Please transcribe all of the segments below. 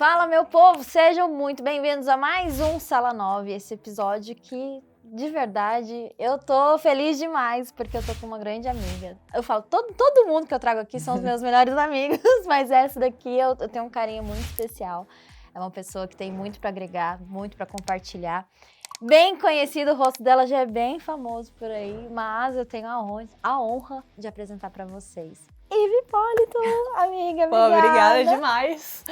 Fala, meu povo, sejam muito bem-vindos a mais um Sala 9, esse episódio que, de verdade, eu tô feliz demais, porque eu tô com uma grande amiga. Eu falo, todo mundo que eu trago aqui são os meus melhores amigos, mas essa daqui eu tenho um carinho muito especial. É uma pessoa que tem muito pra agregar, muito pra compartilhar. Bem conhecido, o rosto dela já é bem famoso por aí, mas eu tenho a honra de apresentar pra vocês. Ive Hipólito, amiga, Pô, obrigada. obrigada demais.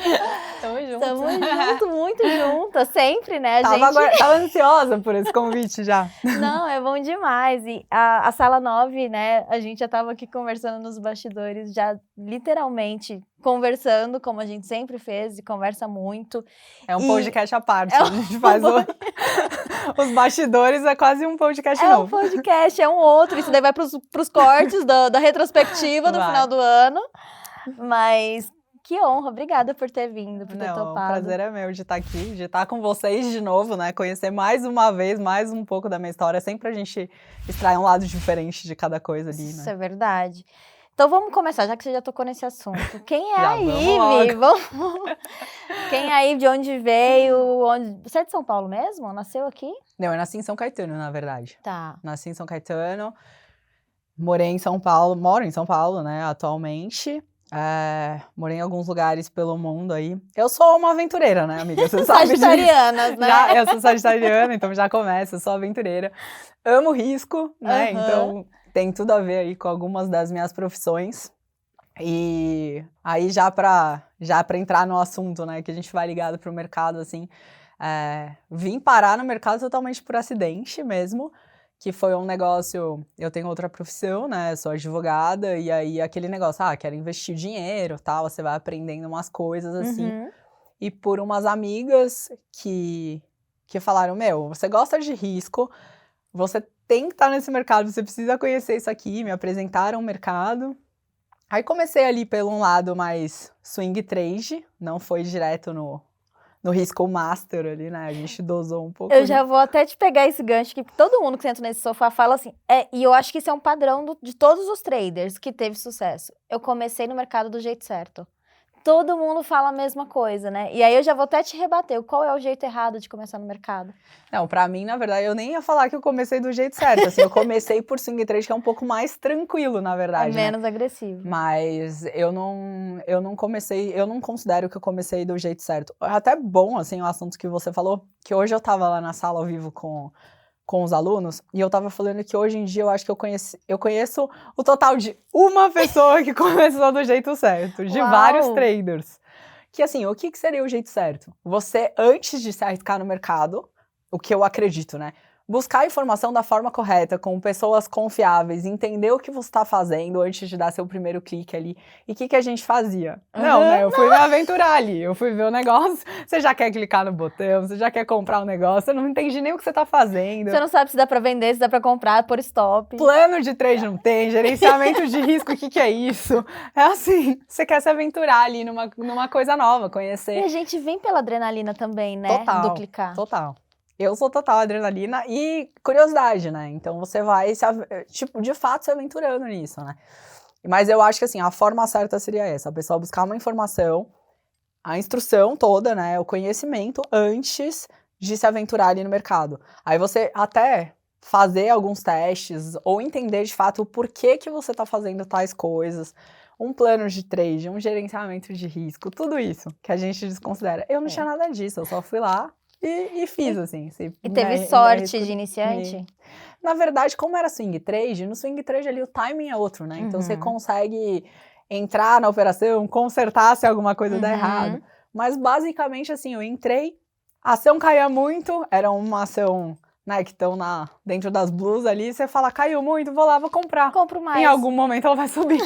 Tamo junto. Tamo junto, muito juntas, sempre, né, gente? Tava ansiosa por esse convite já. Não, é bom demais. E a Sala 9, né, a gente já tava aqui conversando nos bastidores, já literalmente conversando, como a gente sempre fez, e conversa muito. É um podcast à parte, a gente faz os bastidores, é quase um podcast novo. É um podcast, é um outro, isso daí vai pros cortes da retrospectiva do final do ano. Mas que honra, obrigada por ter vindo, por ter topado. O prazer é meu de estar aqui, de estar com vocês de novo, né? Conhecer mais uma vez, mais um pouco da minha história. Sempre a gente extrai um lado diferente de cada coisa ali, né? Isso é verdade. Então vamos começar, já que você já tocou nesse assunto. Quem é a Ive? Quem é a Ive? De onde veio? Você é de São Paulo mesmo? Nasceu aqui? Não, eu nasci em São Caetano, na verdade. Tá. Nasci em São Caetano, moro em São Paulo, né, atualmente. Morei em alguns lugares pelo mundo aí. Eu sou uma aventureira, né, amiga? Você sabe disso. Sagitarianas, né? Eu sou sagitariana, então já começa, eu sou aventureira. Amo risco, né, então tem tudo a ver aí com algumas das minhas profissões. E aí já pra entrar no assunto, né, que a gente vai ligado pro mercado, assim, vim parar no mercado totalmente por acidente mesmo, que foi um negócio, eu tenho outra profissão, né, sou advogada, e aí aquele negócio, quero investir dinheiro, tal, você vai aprendendo umas coisas assim, e por umas amigas que falaram, você gosta de risco, você tem que estar nesse mercado, você precisa conhecer isso aqui, me apresentaram o mercado. Aí comecei ali pelo um lado mais swing trade, não foi direto no risco master ali, né? A gente dosou um pouco. Eu já vou até te pegar esse gancho, que todo mundo que senta nesse sofá fala assim, e eu acho que isso é um padrão de todos os traders que teve sucesso. Eu comecei no mercado do jeito certo. Todo mundo fala a mesma coisa, né? E aí eu já vou até te rebater, qual é o jeito errado de começar no mercado? Não, pra mim, na verdade, eu nem ia falar que eu comecei do jeito certo, assim, eu comecei por swing trade, que é um pouco mais tranquilo, na verdade, menos agressivo. Mas eu não comecei, eu não considero que eu comecei do jeito certo. Até bom, assim, o assunto que você falou, que hoje eu tava lá na sala ao vivo com os alunos, e eu tava falando que hoje em dia eu acho que eu conheço o total de uma pessoa que começou do jeito certo, de vários traders. Que assim, o que seria o jeito certo? Você, antes de se arriscar no mercado, o que eu acredito, né? Buscar a informação da forma correta, com pessoas confiáveis, entender o que você está fazendo antes de dar seu primeiro clique ali. E o que a gente fazia? Não, né? Eu fui me aventurar ali, eu fui ver o negócio, você já quer clicar no botão, você já quer comprar o negócio, você não entende nem o que você está fazendo. Você não sabe se dá para vender, se dá para comprar, por stop. Plano de trade não tem, gerenciamento de risco, o que é isso? É assim, você quer se aventurar ali numa coisa nova, conhecer. E a gente vem pela adrenalina também, né? Total, do clicar. Total. Eu sou total adrenalina e curiosidade, né? Então você vai, de fato, se aventurando nisso, né? Mas eu acho que, assim, a forma certa seria essa. A pessoa buscar uma informação, a instrução toda, né? O conhecimento antes de se aventurar ali no mercado. Aí você até fazer alguns testes ou entender, de fato, o porquê que você tá fazendo tais coisas. Um plano de trade, um gerenciamento de risco, tudo isso que a gente desconsidera. Eu não tinha nada disso, eu só fui lá e fiz, assim. E teve sorte de iniciante? Na verdade, como era swing trade, no swing trade ali o timing é outro, né? Então você consegue entrar na operação, consertar se alguma coisa der errado. Mas basicamente, assim, eu entrei, a ação caía muito, era uma ação, né, que estão dentro das blues ali, você fala, caiu muito, vou lá, vou comprar. Compro mais. Em algum momento ela vai subir.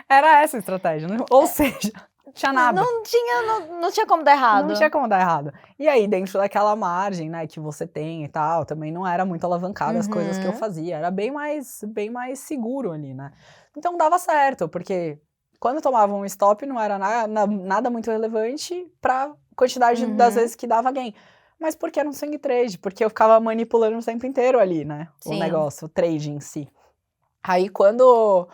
Era essa a estratégia, né? Ou seja, tinha nada. Não tinha como dar errado. Não tinha como dar errado. E aí, dentro daquela margem, né, que você tem e tal, também não era muito alavancada as coisas que eu fazia. Era bem mais seguro ali, né? Então dava certo, porque quando eu tomava um stop não era nada muito relevante pra quantidade das vezes que dava gain. Mas porque era um swing trade, porque eu ficava manipulando o tempo inteiro ali, né? Sim. O negócio, o trade em si. Aí quando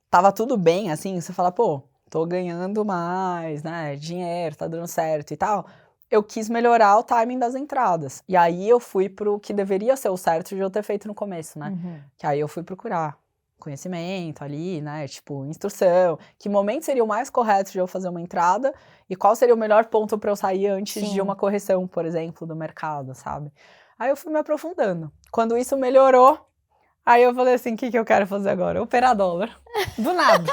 tava tudo bem, assim, você fala, pô, tô ganhando mais, né, dinheiro, tá dando certo e tal, eu quis melhorar o timing das entradas. E aí eu fui pro que deveria ser o certo de eu ter feito no começo, né? Que aí eu fui procurar conhecimento ali, né, tipo, instrução, que momento seria o mais correto de eu fazer uma entrada e qual seria o melhor ponto para eu sair antes de uma correção, por exemplo, do mercado, sabe? Aí eu fui me aprofundando. Quando isso melhorou, aí eu falei assim, o que eu quero fazer agora? Operar dólar. Do nada.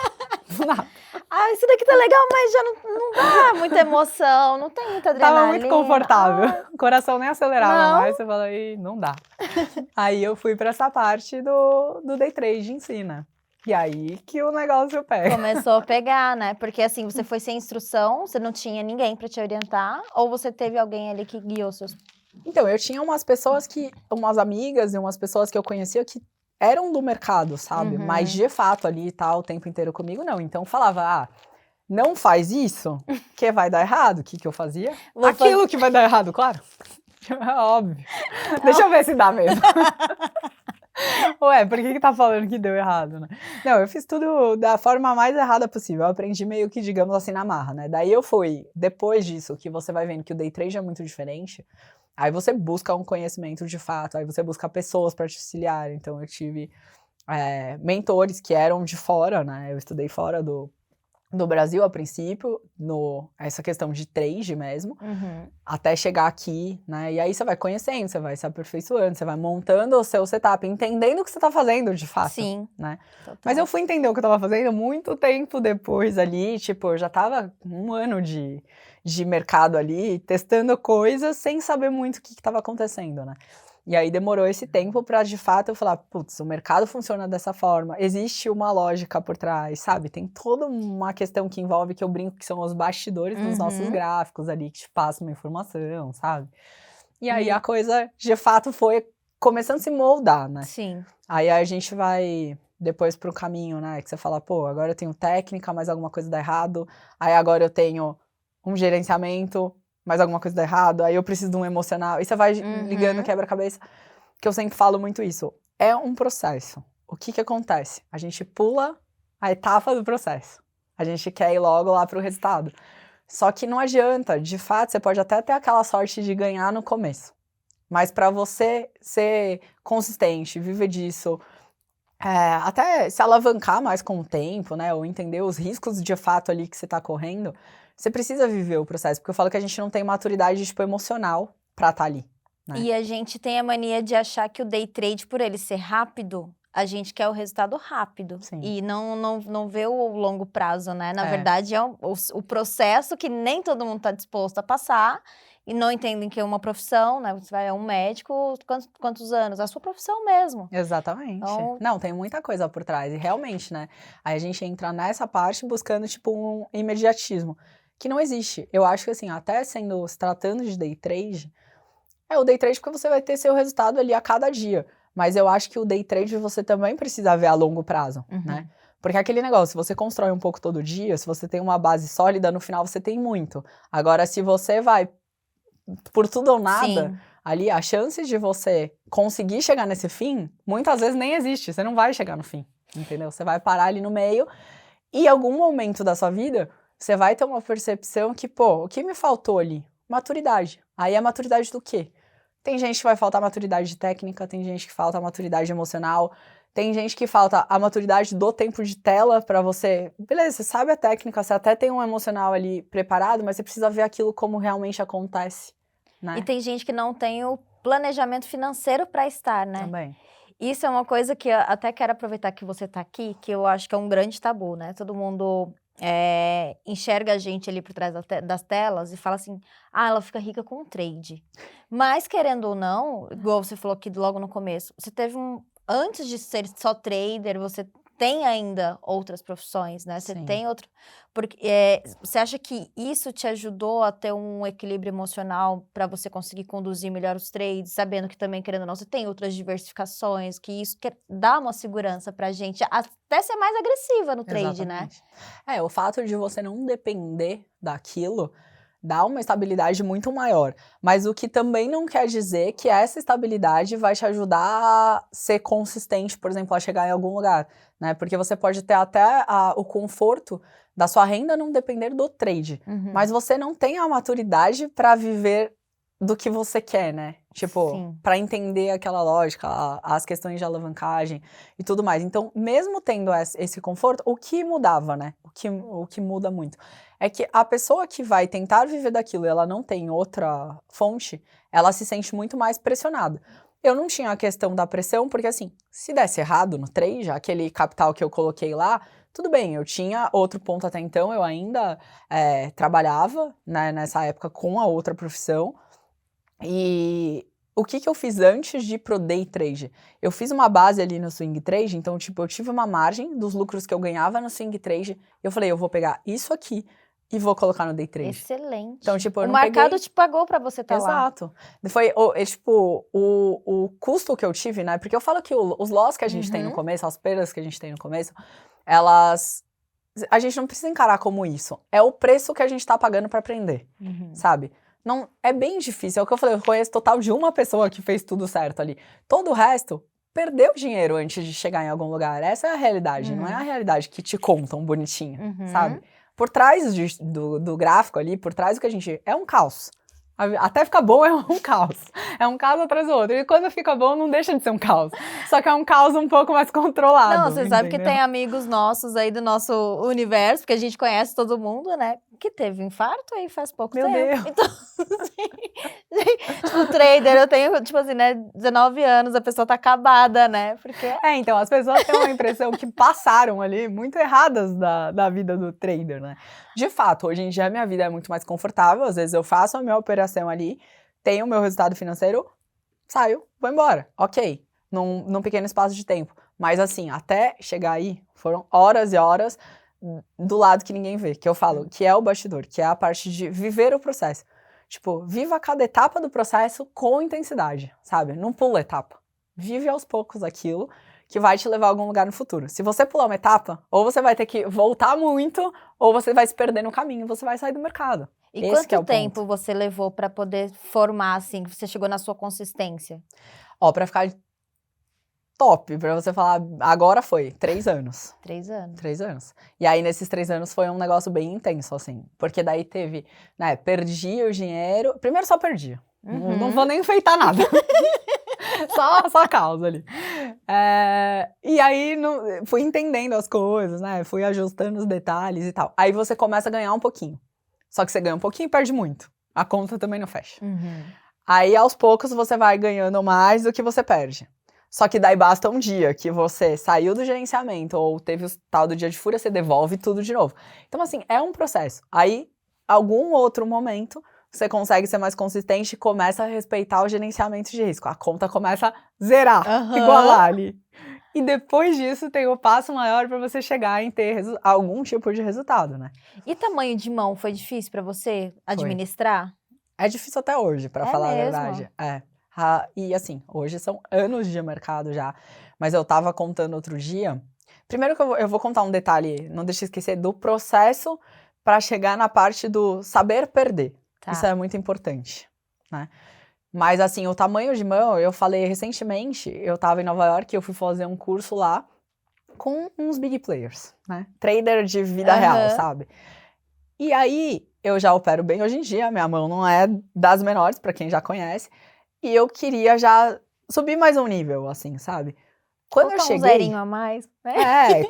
Do nada. Isso daqui tá legal, mas já não dá muita emoção, não tem muita adrenalina. Tava muito confortável. O coração nem acelerava mais, você fala, não dá. Aí eu fui pra essa parte do day trade em si, né? E aí que o negócio pega. Começou a pegar, né? Porque assim, você foi sem instrução, você não tinha ninguém pra te orientar, ou você teve alguém ali que guiou seus... Então, eu tinha umas pessoas umas amigas e umas pessoas que eu conhecia que eram do mercado, sabe? Mas de fato ali tá o tempo inteiro comigo, não. Então falava, não faz isso, que vai dar errado. O que eu fazia? Aquilo que vai dar errado, claro. É óbvio. Deixa eu ver se dá mesmo. Ué, por que tá falando que deu errado, né? Não, eu fiz tudo da forma mais errada possível. Eu aprendi meio que, digamos assim, na marra, né? Daí eu fui, depois disso, que você vai vendo que o day trade é muito diferente, aí você busca um conhecimento de fato, aí você busca pessoas para te auxiliar. Então eu tive mentores que eram de fora, né? Eu estudei fora do Brasil a princípio, essa questão de trade mesmo, até chegar aqui, né? E aí você vai conhecendo, você vai se aperfeiçoando, você vai montando o seu setup, entendendo o que você tá fazendo de fato. Sim. Né? Mas eu fui entender o que eu tava fazendo muito tempo depois ali, tipo, eu já tava 1 ano de mercado ali, testando coisas sem saber muito o que tava acontecendo, né? E aí demorou esse tempo pra, de fato, eu falar, putz, o mercado funciona dessa forma, existe uma lógica por trás, sabe? Tem toda uma questão que envolve, que eu brinco que são os bastidores dos nossos gráficos ali, que te passam uma informação, sabe? E aí a coisa, de fato, foi começando a se moldar, né? Sim. Aí a gente vai depois pro caminho, né? Que você fala, pô, agora eu tenho técnica, mas alguma coisa dá errado. Aí agora eu tenho um gerenciamento, mas alguma coisa dá errado, aí eu preciso de um emocional. E você vai ligando quebra-cabeça, que eu sempre falo muito isso. É um processo. O que acontece? A gente pula a etapa do processo. A gente quer ir logo lá pro resultado. Só que não adianta. De fato, você pode até ter aquela sorte de ganhar no começo. Mas para você ser consistente, viver disso, até se alavancar mais com o tempo, né? Ou entender os riscos de fato ali que você tá correndo, você precisa viver o processo, porque eu falo que a gente não tem maturidade, tipo, emocional pra estar ali, né? E a gente tem a mania de achar que o day trade, por ele ser rápido, a gente quer o resultado rápido. Sim. E não vê o longo prazo, né? Na verdade, é o processo que nem todo mundo tá disposto a passar e não entendem que é uma profissão, né? Você vai a um médico, quantos anos? A sua profissão mesmo. Exatamente. Então... Não, tem muita coisa por trás. E realmente, né? Aí a gente entra nessa parte buscando, tipo, um imediatismo. Que não existe. Eu acho que, assim, até se tratando de day trade, o day trade porque você vai ter seu resultado ali a cada dia. Mas eu acho que o day trade você também precisa ver a longo prazo, né? Porque aquele negócio, se você constrói um pouco todo dia, se você tem uma base sólida, no final você tem muito. Agora, se você vai por tudo ou nada, Sim. ali a chance de você conseguir chegar nesse fim, muitas vezes nem existe. Você não vai chegar no fim, entendeu? Você vai parar ali no meio e em algum momento da sua vida, você vai ter uma percepção que, pô, o que me faltou ali? Maturidade. Aí é maturidade do quê? Tem gente que vai faltar maturidade de técnica, tem gente que falta maturidade emocional, tem gente que falta a maturidade do tempo de tela pra você... Beleza, você sabe a técnica, você até tem um emocional ali preparado, mas você precisa ver aquilo como realmente acontece, né? E tem gente que não tem o planejamento financeiro pra estar, né? Também. Isso é uma coisa que eu até quero aproveitar que você tá aqui, que eu acho que é um grande tabu, né? Todo mundo enxerga a gente ali por trás das telas e fala assim, ela fica rica com trade. Mas, querendo ou não, igual você falou aqui logo no começo, você teve antes de ser só trader, você tem ainda outras profissões, né? Você tem outro... Porque, você acha que isso te ajudou a ter um equilíbrio emocional para você conseguir conduzir melhor os trades, sabendo que também, querendo ou não, você tem outras diversificações, que isso dá uma segurança pra gente, até ser mais agressiva no trade, Exatamente. né? O fato de você não depender daquilo dá uma estabilidade muito maior. Mas o que também não quer dizer que essa estabilidade vai te ajudar a ser consistente, por exemplo, a chegar em algum lugar, né? Porque você pode ter até o conforto da sua renda não depender do trade, mas você não tem a maturidade para viver do que você quer, né? Tipo, para entender aquela lógica, as questões de alavancagem e tudo mais. Então, mesmo tendo esse conforto, o que mudava, né? O que muda muito é que a pessoa que vai tentar viver daquilo e ela não tem outra fonte, ela se sente muito mais pressionada. Eu não tinha a questão da pressão, porque assim, se desse errado no trade, aquele capital que eu coloquei lá, tudo bem, eu tinha outro ponto até então, eu ainda trabalhava, né, nessa época com a outra profissão. E o que eu fiz antes de ir pro day trade? Eu fiz uma base ali no swing trade, então, tipo, eu tive uma margem dos lucros que eu ganhava no swing trade, eu falei, eu vou pegar isso aqui e vou colocar no day trade. Excelente. Então, tipo, eu o não mercado te pagou pra você estar lá. Exato. Foi, tipo, o custo que eu tive, né? Porque eu falo que os loss que a gente tem no começo, as perdas que a gente tem no começo, a gente não precisa encarar como isso. É o preço que a gente tá pagando pra aprender, sabe? Não, é bem difícil. É o que eu falei, eu conheço total de uma pessoa que fez tudo certo ali. Todo o resto perdeu dinheiro antes de chegar em algum lugar. Essa é a realidade, não é a realidade que te contam bonitinho, sabe? Por trás do gráfico ali, por trás do que a gente... É um caos. Até ficar bom é um caos. É um caos atrás do outro. E quando fica bom, não deixa de ser um caos. Só que é um caos um pouco mais controlado. Não, você sabe que tem amigos nossos aí do nosso universo, porque a gente conhece todo mundo, né? Que teve infarto aí faz pouco tempo. Meu Deus. Então, assim, tipo, trader, eu tenho, tipo assim, né, 19 anos, a pessoa tá acabada, né? Porque... então, as pessoas têm uma impressão que passaram ali muito erradas da vida do trader, né? De fato, hoje em dia a minha vida é muito mais confortável, às vezes eu faço a minha operação ali, tenho o meu resultado financeiro, saio, vou embora, ok, num pequeno espaço de tempo. Mas assim, até chegar aí, foram horas e horas do lado que ninguém vê, que eu falo, que é o bastidor, que é a parte de viver o processo. Tipo, viva cada etapa do processo com intensidade, sabe? Não pula etapa. Vive aos poucos aquilo que vai te levar a algum lugar no futuro. Se você pular uma etapa, ou você vai ter que voltar muito, ou você vai se perder no caminho, você vai sair do mercado. E quanto tempo você levou pra poder formar, assim, que você chegou na sua consistência? Pra ficar top, pra você falar, agora foi 3 anos. 3 anos. 3 anos. E aí, nesses 3 anos, foi um negócio bem intenso, assim. Porque daí teve, né, perdi o dinheiro. Primeiro só perdi. Não vou nem enfeitar nada. só a causa ali. E aí, fui entendendo as coisas, né? Fui ajustando os detalhes e tal. Aí você começa a ganhar um pouquinho. Só que você ganha um pouquinho e perde muito. A conta também não fecha. Aí, aos poucos, você vai ganhando mais do que você perde. Só que daí basta um dia que você saiu do gerenciamento ou teve o tal do dia de fúria, você devolve tudo de novo. Então, assim, é um processo. Aí, algum outro momento, você consegue ser mais consistente e começa a respeitar o gerenciamento de risco. A conta começa a zerar, igualar ali. E depois disso, tem o passo maior para você chegar em ter algum tipo de resultado, né? E tamanho de mão foi difícil para você administrar? É difícil até hoje, para falar mesmo? a verdade. E assim, hoje são anos de mercado já, mas eu tava contando outro dia. Primeiro que eu vou contar um detalhe, não deixe de esquecer, do processo para chegar na parte do saber perder. Tá. Isso é muito importante, né? Mas assim, o tamanho de mão, eu falei recentemente, eu tava em Nova York, eu fui fazer um curso lá com uns big players, né? Trader de vida real, sabe? E aí, eu já opero bem hoje em dia, minha mão não é das menores, para quem já conhece. E eu queria já subir mais um nível, assim, sabe? Quando Colocar eu cheguei... um zerinho a mais, né?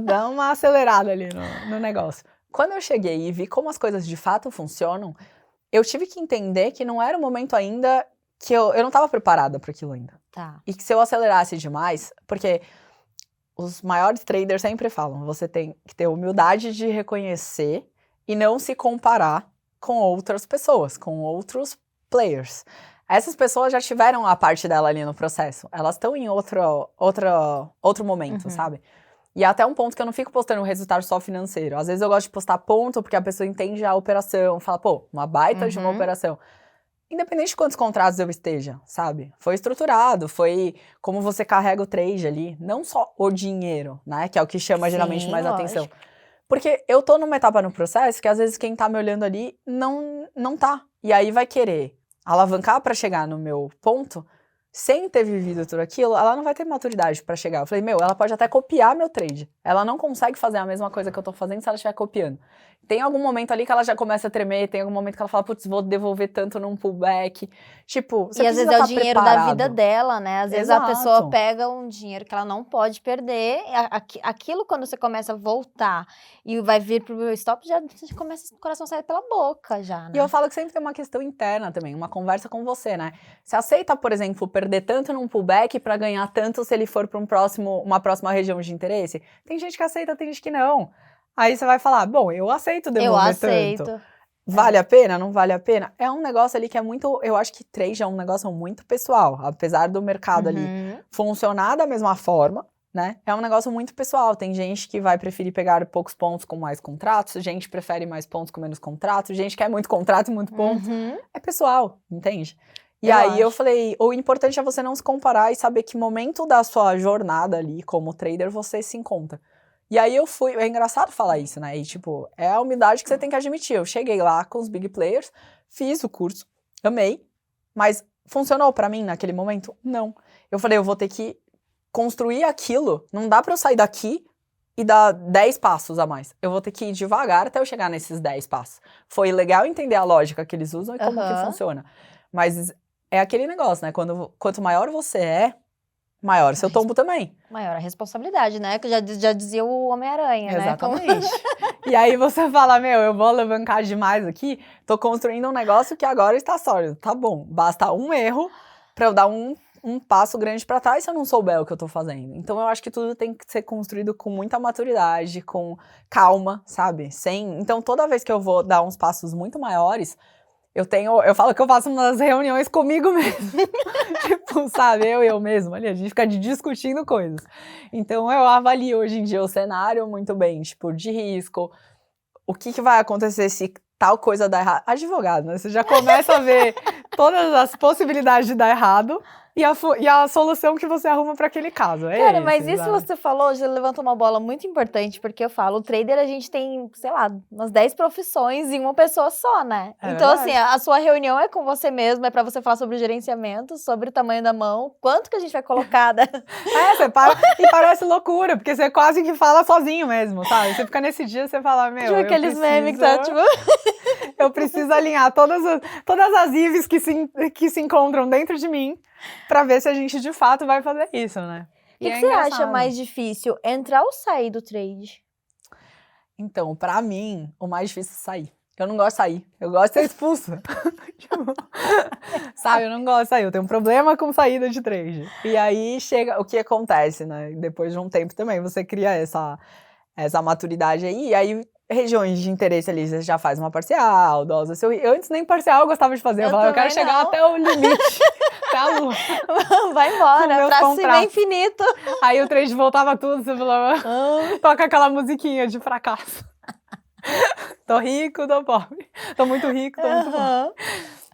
Dar uma acelerada ali no negócio. Quando eu cheguei e vi como as coisas de fato funcionam, eu tive que entender que não era o momento ainda que eu não estava preparada para aquilo ainda. Tá. E que se eu acelerasse demais, porque os maiores traders sempre falam, você tem que ter humildade de reconhecer e não se comparar com outras pessoas, com outros players. Essas pessoas já tiveram a parte dela ali no processo. Elas estão em outro momento, sabe? E até um ponto que eu não fico postando o resultado só financeiro. Às vezes eu gosto de postar ponto porque a pessoa entende a operação. Fala, pô, uma baita de uma operação. Independente de quantos contratos eu esteja, sabe? Foi estruturado, foi como você carrega o trade ali. Não só o dinheiro, né? Que é o que chama geralmente mais atenção. Porque eu tô numa etapa no processo que às vezes quem tá me olhando ali não tá. E aí vai querer alavancar pra chegar no meu ponto, sem ter vivido tudo aquilo, ela não vai ter maturidade pra chegar. Eu falei, ela pode até copiar meu trade. Ela não consegue fazer a mesma coisa que eu tô fazendo se ela estiver copiando. Tem algum momento ali que ela já começa a tremer, tem algum momento que ela fala, putz, vou devolver tanto num pullback. Tipo, você E às precisa vezes é o tá dinheiro da vida preparado. dela, né? Às vezes a pessoa Exato. pega um dinheiro que ela não pode perder, aquilo quando você começa a voltar e vai vir pro stop, já começa o coração a sair pela boca já, né? E eu falo que sempre tem uma questão interna também, uma conversa com você, né? Você aceita, por exemplo, perder tanto num pullback pra ganhar tanto se ele for pra uma próxima região de interesse? Tem gente que aceita, tem gente que não. Aí você vai falar, bom, eu aceito devolver tanto. Vale a pena? Não vale a pena? É um negócio ali que é muito... Eu acho que trade é um negócio muito pessoal. Apesar do mercado ali funcionar da mesma forma, né? É um negócio muito pessoal. Tem gente que vai preferir pegar poucos pontos com mais contratos, gente prefere mais pontos com menos contratos, gente quer muito contrato e muito ponto. É pessoal, entende? E aí eu falei, o importante é você não se comparar e saber que momento da sua jornada ali como trader você se encontra. E aí eu fui, é engraçado falar isso, né? E tipo, é a humildade que você tem que admitir. Eu cheguei lá com os big players, fiz o curso, amei, mas funcionou pra mim naquele momento? Não. Eu falei, eu vou ter que construir aquilo, não dá pra eu sair daqui e dar 10 passos a mais. Eu vou ter que ir devagar até eu chegar nesses 10 passos. Foi legal entender a lógica que eles usam e como que funciona. Mas é aquele negócio, né? Quanto maior você é, maior seu tombo também. Maior a responsabilidade, né? Que já dizia o Homem-Aranha, né? Exatamente. E aí você fala, eu vou alavancar demais aqui, tô construindo um negócio que agora está sólido. Tá bom, basta um erro pra eu dar um passo grande pra trás se eu não souber o que eu tô fazendo. Então eu acho que tudo tem que ser construído com muita maturidade, com calma, sabe? Então toda vez que eu vou dar uns passos muito maiores, eu falo que eu faço umas reuniões comigo mesmo. Tipo, sabe, eu mesma ali, a gente fica discutindo coisas. Então eu avalio hoje em dia o cenário muito bem, tipo, de risco, o que vai acontecer se tal coisa dar errado. Advogado, né? Você já começa a ver todas as possibilidades de dar errado e a solução que você arruma para aquele caso. Cara, mas isso você falou, já levantou uma bola muito importante, porque eu falo, o trader a gente tem, sei lá, umas 10 profissões em uma pessoa só, né? Então, assim, a sua reunião é com você mesmo, é pra você falar sobre o gerenciamento, sobre o tamanho da mão, quanto que a gente vai colocar. Você para e parece loucura, porque você quase que fala sozinho mesmo, sabe? Você fica nesse dia, você fala, Tipo aqueles memes que tá, tipo... Eu preciso alinhar todas as IVs que se encontram dentro de mim pra ver se a gente de fato vai fazer isso, né? O que você acha mais difícil, entrar ou sair do trade? Então, pra mim, o mais difícil é sair. Eu não gosto de sair, eu gosto de ser expulsa. Sabe, eu não gosto de sair, eu tenho um problema com saída de trade. E aí chega, o que acontece, né? Depois de um tempo também, você cria essa maturidade aí, e aí regiões de interesse ali, você já faz uma parcial, dosa seu... Antes nem parcial eu gostava de fazer, eu falava, eu quero chegar até o limite, até a lua. Vai embora, pra cima é infinito. Aí o trade voltava tudo, você falava, toca aquela musiquinha de fracasso. Tô rico, tô pobre. Tô muito rico, tô muito pobre.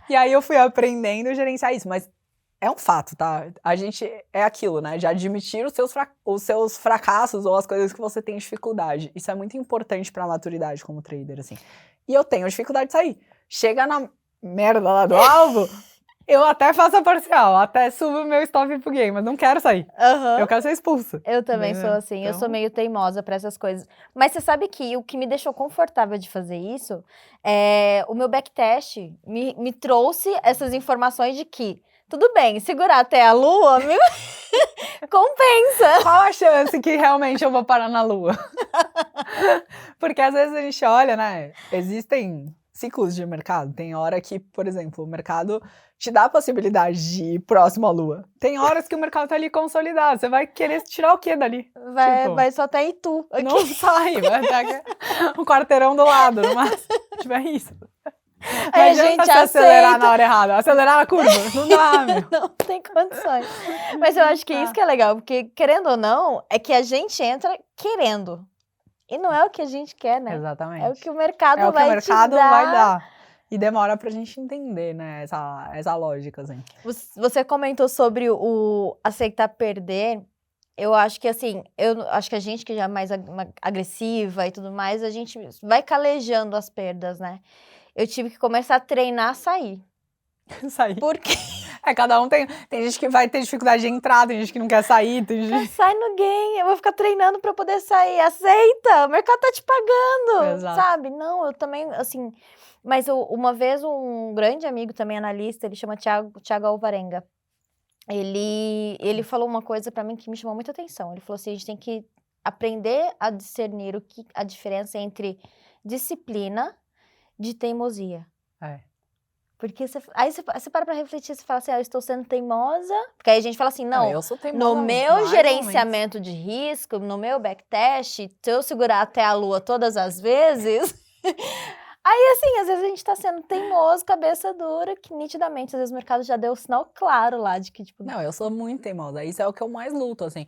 E aí eu fui aprendendo a gerenciar isso, mas é um fato, tá? A gente é aquilo, né? De admitir os seus fracassos ou as coisas que você tem dificuldade. Isso é muito importante pra maturidade como trader, assim. E eu tenho dificuldade de sair. Chega na merda lá do alvo, eu até faço a parcial, até subo o meu stop pro game, mas não quero sair. Eu quero ser expulsa. Eu também sou assim, então... eu sou meio teimosa pra essas coisas. Mas você sabe que o que me deixou confortável de fazer isso é o meu backtest me trouxe essas informações de que tudo bem, segurar até a lua compensa. Qual a chance que realmente eu vou parar na lua? Porque às vezes a gente olha, né? Existem ciclos de mercado. Tem hora que, por exemplo, o mercado te dá a possibilidade de ir próximo à lua. Tem horas que o mercado tá ali consolidado. Você vai querer tirar o quê dali? Vai só até Itu. Aqui. Não sai, vai até um quarteirão do lado, no máximo. Tiver isso. Não a gente acelerar na hora errada, acelerar a curva, não dá, meu. Não tem condições. Mas eu acho que isso que é legal, porque querendo ou não, é que a gente entra querendo. E não é o que a gente quer, né? Exatamente. É o que o mercado vai te dar. É o que o mercado vai dar. E demora pra gente entender, né, essa lógica, assim. Você comentou sobre o aceitar perder. Eu acho que, assim, eu acho que a gente que já é mais agressiva e tudo mais, a gente vai calejando as perdas, né? Eu tive que começar a treinar a sair. Sair. Porque Cada um tem gente que vai ter dificuldade de entrar, tem gente que não quer sair, tem gente... sai no game, eu vou ficar treinando pra poder sair. Aceita, o mercado tá te pagando, Exato. sabe? Não, eu também, assim... Mas uma vez um grande amigo também, analista, ele chama Thiago Alvarenga. Ele falou uma coisa pra mim que me chamou muita atenção. Ele falou assim, a gente tem que aprender a discernir a diferença entre disciplina de teimosia. É. Porque aí você para pra refletir, você fala assim, eu estou sendo teimosa. Porque aí a gente fala assim, não, Eu sou teimosa no em meu vários gerenciamento de risco, no meu backtest, se eu segurar até a lua todas as vezes... Aí, assim, às vezes a gente tá sendo teimoso, cabeça dura, que nitidamente, às vezes o mercado já deu um sinal claro lá de que, tipo... Não, eu sou muito teimosa, isso é o que eu mais luto, assim.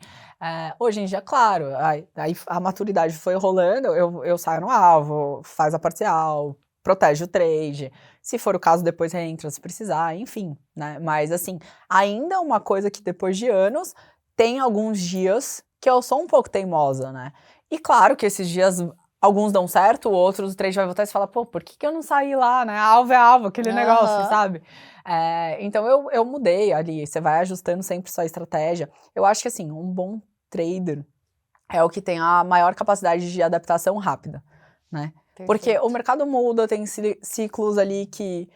Hoje em dia, claro, aí a maturidade foi rolando, eu saio no alvo, faz a parcial, protege o trade, se for o caso, depois reentra se precisar, enfim, né? Mas, assim, ainda é uma coisa que depois de anos, tem alguns dias que eu sou um pouco teimosa, né? E claro que esses dias... Alguns dão certo, outros o trade vai voltar e você fala, pô, por que eu não saí lá, né? Alvo é alvo, aquele negócio, sabe? Então eu mudei ali, você vai ajustando sempre sua estratégia. Eu acho que assim, um bom trader é o que tem a maior capacidade de adaptação rápida, né? Porque o mercado muda, tem ciclos ali que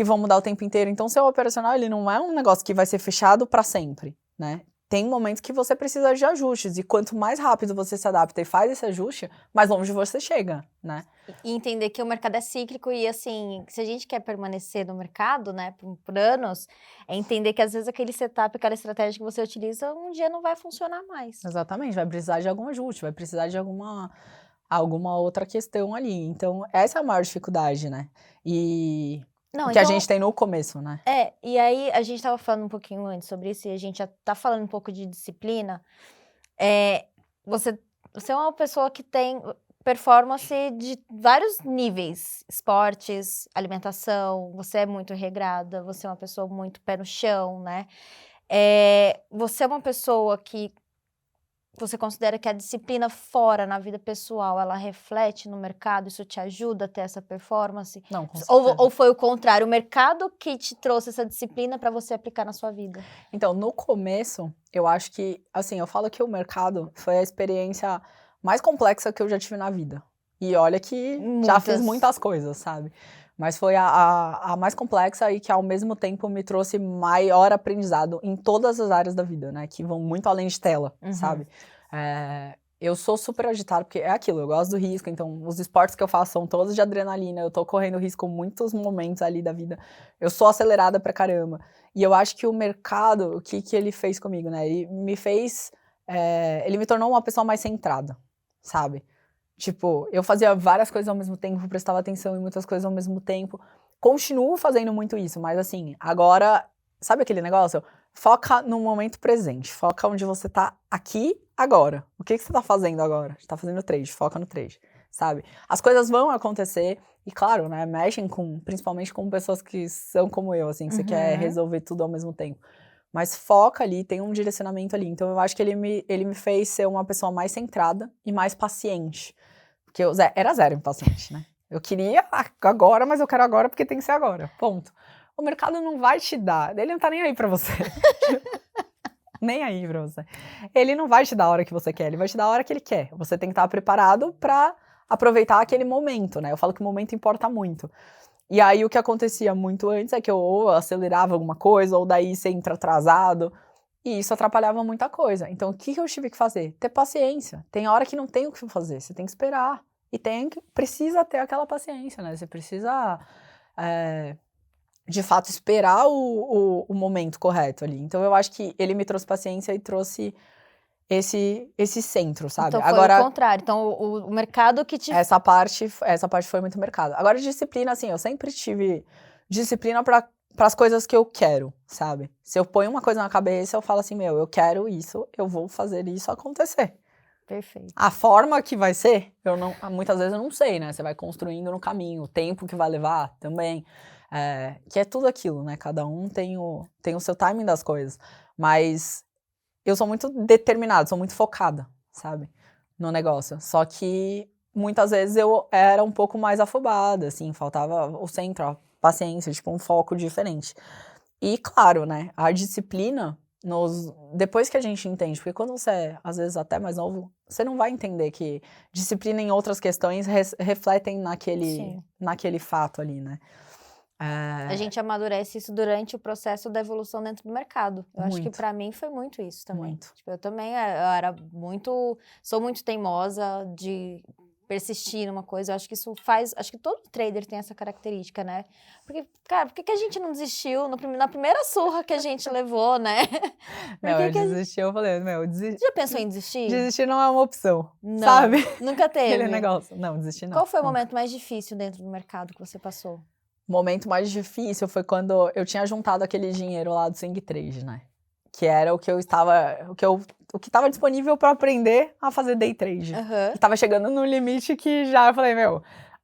vão mudar o tempo inteiro. Então, seu operacional, ele não é um negócio que vai ser fechado para sempre, né? Tem momentos que você precisa de ajustes, e quanto mais rápido você se adapta e faz esse ajuste, mais longe você chega, né? E entender que o mercado é cíclico e, assim, se a gente quer permanecer no mercado, né, por anos, é entender que às vezes aquele setup, aquela estratégia que você utiliza, um dia não vai funcionar mais. Exatamente, vai precisar de algum ajuste, vai precisar de alguma outra questão ali. Então, essa é a maior dificuldade, né? E Não, que a então, gente tem no começo, né? e aí a gente tava falando um pouquinho antes sobre isso, e a gente já tá falando um pouco de disciplina. Você é uma pessoa que tem performance de vários níveis, esportes, alimentação, você é muito regrada, você é uma pessoa muito pé no chão, né? Você é uma pessoa que você considera que a disciplina fora na vida pessoal, ela reflete no mercado, isso te ajuda a ter essa performance? Não, com certeza. Ou foi o contrário, o mercado que te trouxe essa disciplina para você aplicar na sua vida? Então, no começo, eu acho que, assim, eu falo que o mercado foi a experiência mais complexa que eu já tive na vida. E olha que já fiz muitas coisas, sabe? Mas foi a mais complexa e que, ao mesmo tempo, me trouxe maior aprendizado em todas as áreas da vida, né? Que vão muito além de tela, sabe? Eu sou super agitada, porque é aquilo, eu gosto do risco, então os esportes que eu faço são todos de adrenalina, eu tô correndo risco em muitos momentos ali da vida. Eu sou acelerada pra caramba. E eu acho que o mercado, o que ele fez comigo, né? Ele me fez... ele me tornou uma pessoa mais centrada, sabe? Tipo, eu fazia várias coisas ao mesmo tempo, prestava atenção em muitas coisas ao mesmo tempo. Continuo fazendo muito isso, mas assim, agora... Sabe aquele negócio? Foca no momento presente. Foca onde você tá aqui, agora. O que você tá fazendo agora? Você tá fazendo trade, foca no trade, sabe? As coisas vão acontecer... E claro, né, mexem principalmente com pessoas que são como eu, assim, que você quer resolver tudo ao mesmo tempo. Mas foca ali, tem um direcionamento ali. Então eu acho que ele me fez ser uma pessoa mais centrada e mais paciente. Porque eu era zero impaciente, né? Eu queria agora, mas eu quero agora porque tem que ser agora, ponto. O mercado não vai te dar, ele não tá nem aí pra você. Nem aí pra você. Ele não vai te dar a hora que você quer, ele vai te dar a hora que ele quer. Você tem que estar preparado pra aproveitar aquele momento, né? Eu falo que o momento importa muito. E aí o que acontecia muito antes é que eu ou acelerava alguma coisa, ou daí você entra atrasado, e isso atrapalhava muita coisa. Então o que eu tive que fazer? Ter paciência. Tem hora que não tem o que fazer, você tem que esperar. E precisa ter aquela paciência, né? Você precisa, de fato, esperar o momento correto ali. Então eu acho que ele me trouxe paciência e trouxe esse centro, sabe? Então foi Agora, o contrário. Então o mercado que te... Essa parte foi muito mercado. Agora, disciplina, assim, eu sempre tive disciplina para as coisas que eu quero, sabe? Se eu ponho uma coisa na cabeça, eu falo assim, eu quero isso, eu vou fazer isso acontecer. Perfeito. A forma que vai ser, muitas vezes eu não sei, né? Você vai construindo no caminho, o tempo que vai levar também. Que é tudo aquilo, né? Cada um tem o seu timing das coisas. Mas eu sou muito determinada, sou muito focada, sabe? No negócio. Só que muitas vezes eu era um pouco mais afobada, assim, faltava o centro, a paciência, tipo, um foco diferente. E claro, né, a disciplina, depois que a gente entende, porque quando você é, às vezes, até mais novo, você não vai entender que disciplina em outras questões refletem naquele fato ali, né? A gente amadurece isso durante o processo da evolução dentro do mercado. Eu acho que Muito. pra mim foi muito isso também. Muito. Tipo, eu também sou muito teimosa de persistir numa coisa. Eu acho que acho que todo trader tem essa característica, né? Porque, cara, por que a gente não desistiu na primeira surra que a gente levou, né? Não, eu desisti, eu falei, eu desisti. Você já pensou em desistir? Desistir não é uma opção, Não, sabe? nunca teve. Aquele negócio. Não, desistir não. Qual foi o momento mais difícil dentro do mercado que você passou? O momento mais difícil foi quando eu tinha juntado aquele dinheiro lá do Swing Trade, né? Que era o que estava disponível para aprender a fazer day trade. Uhum. E tava chegando no limite que já eu falei,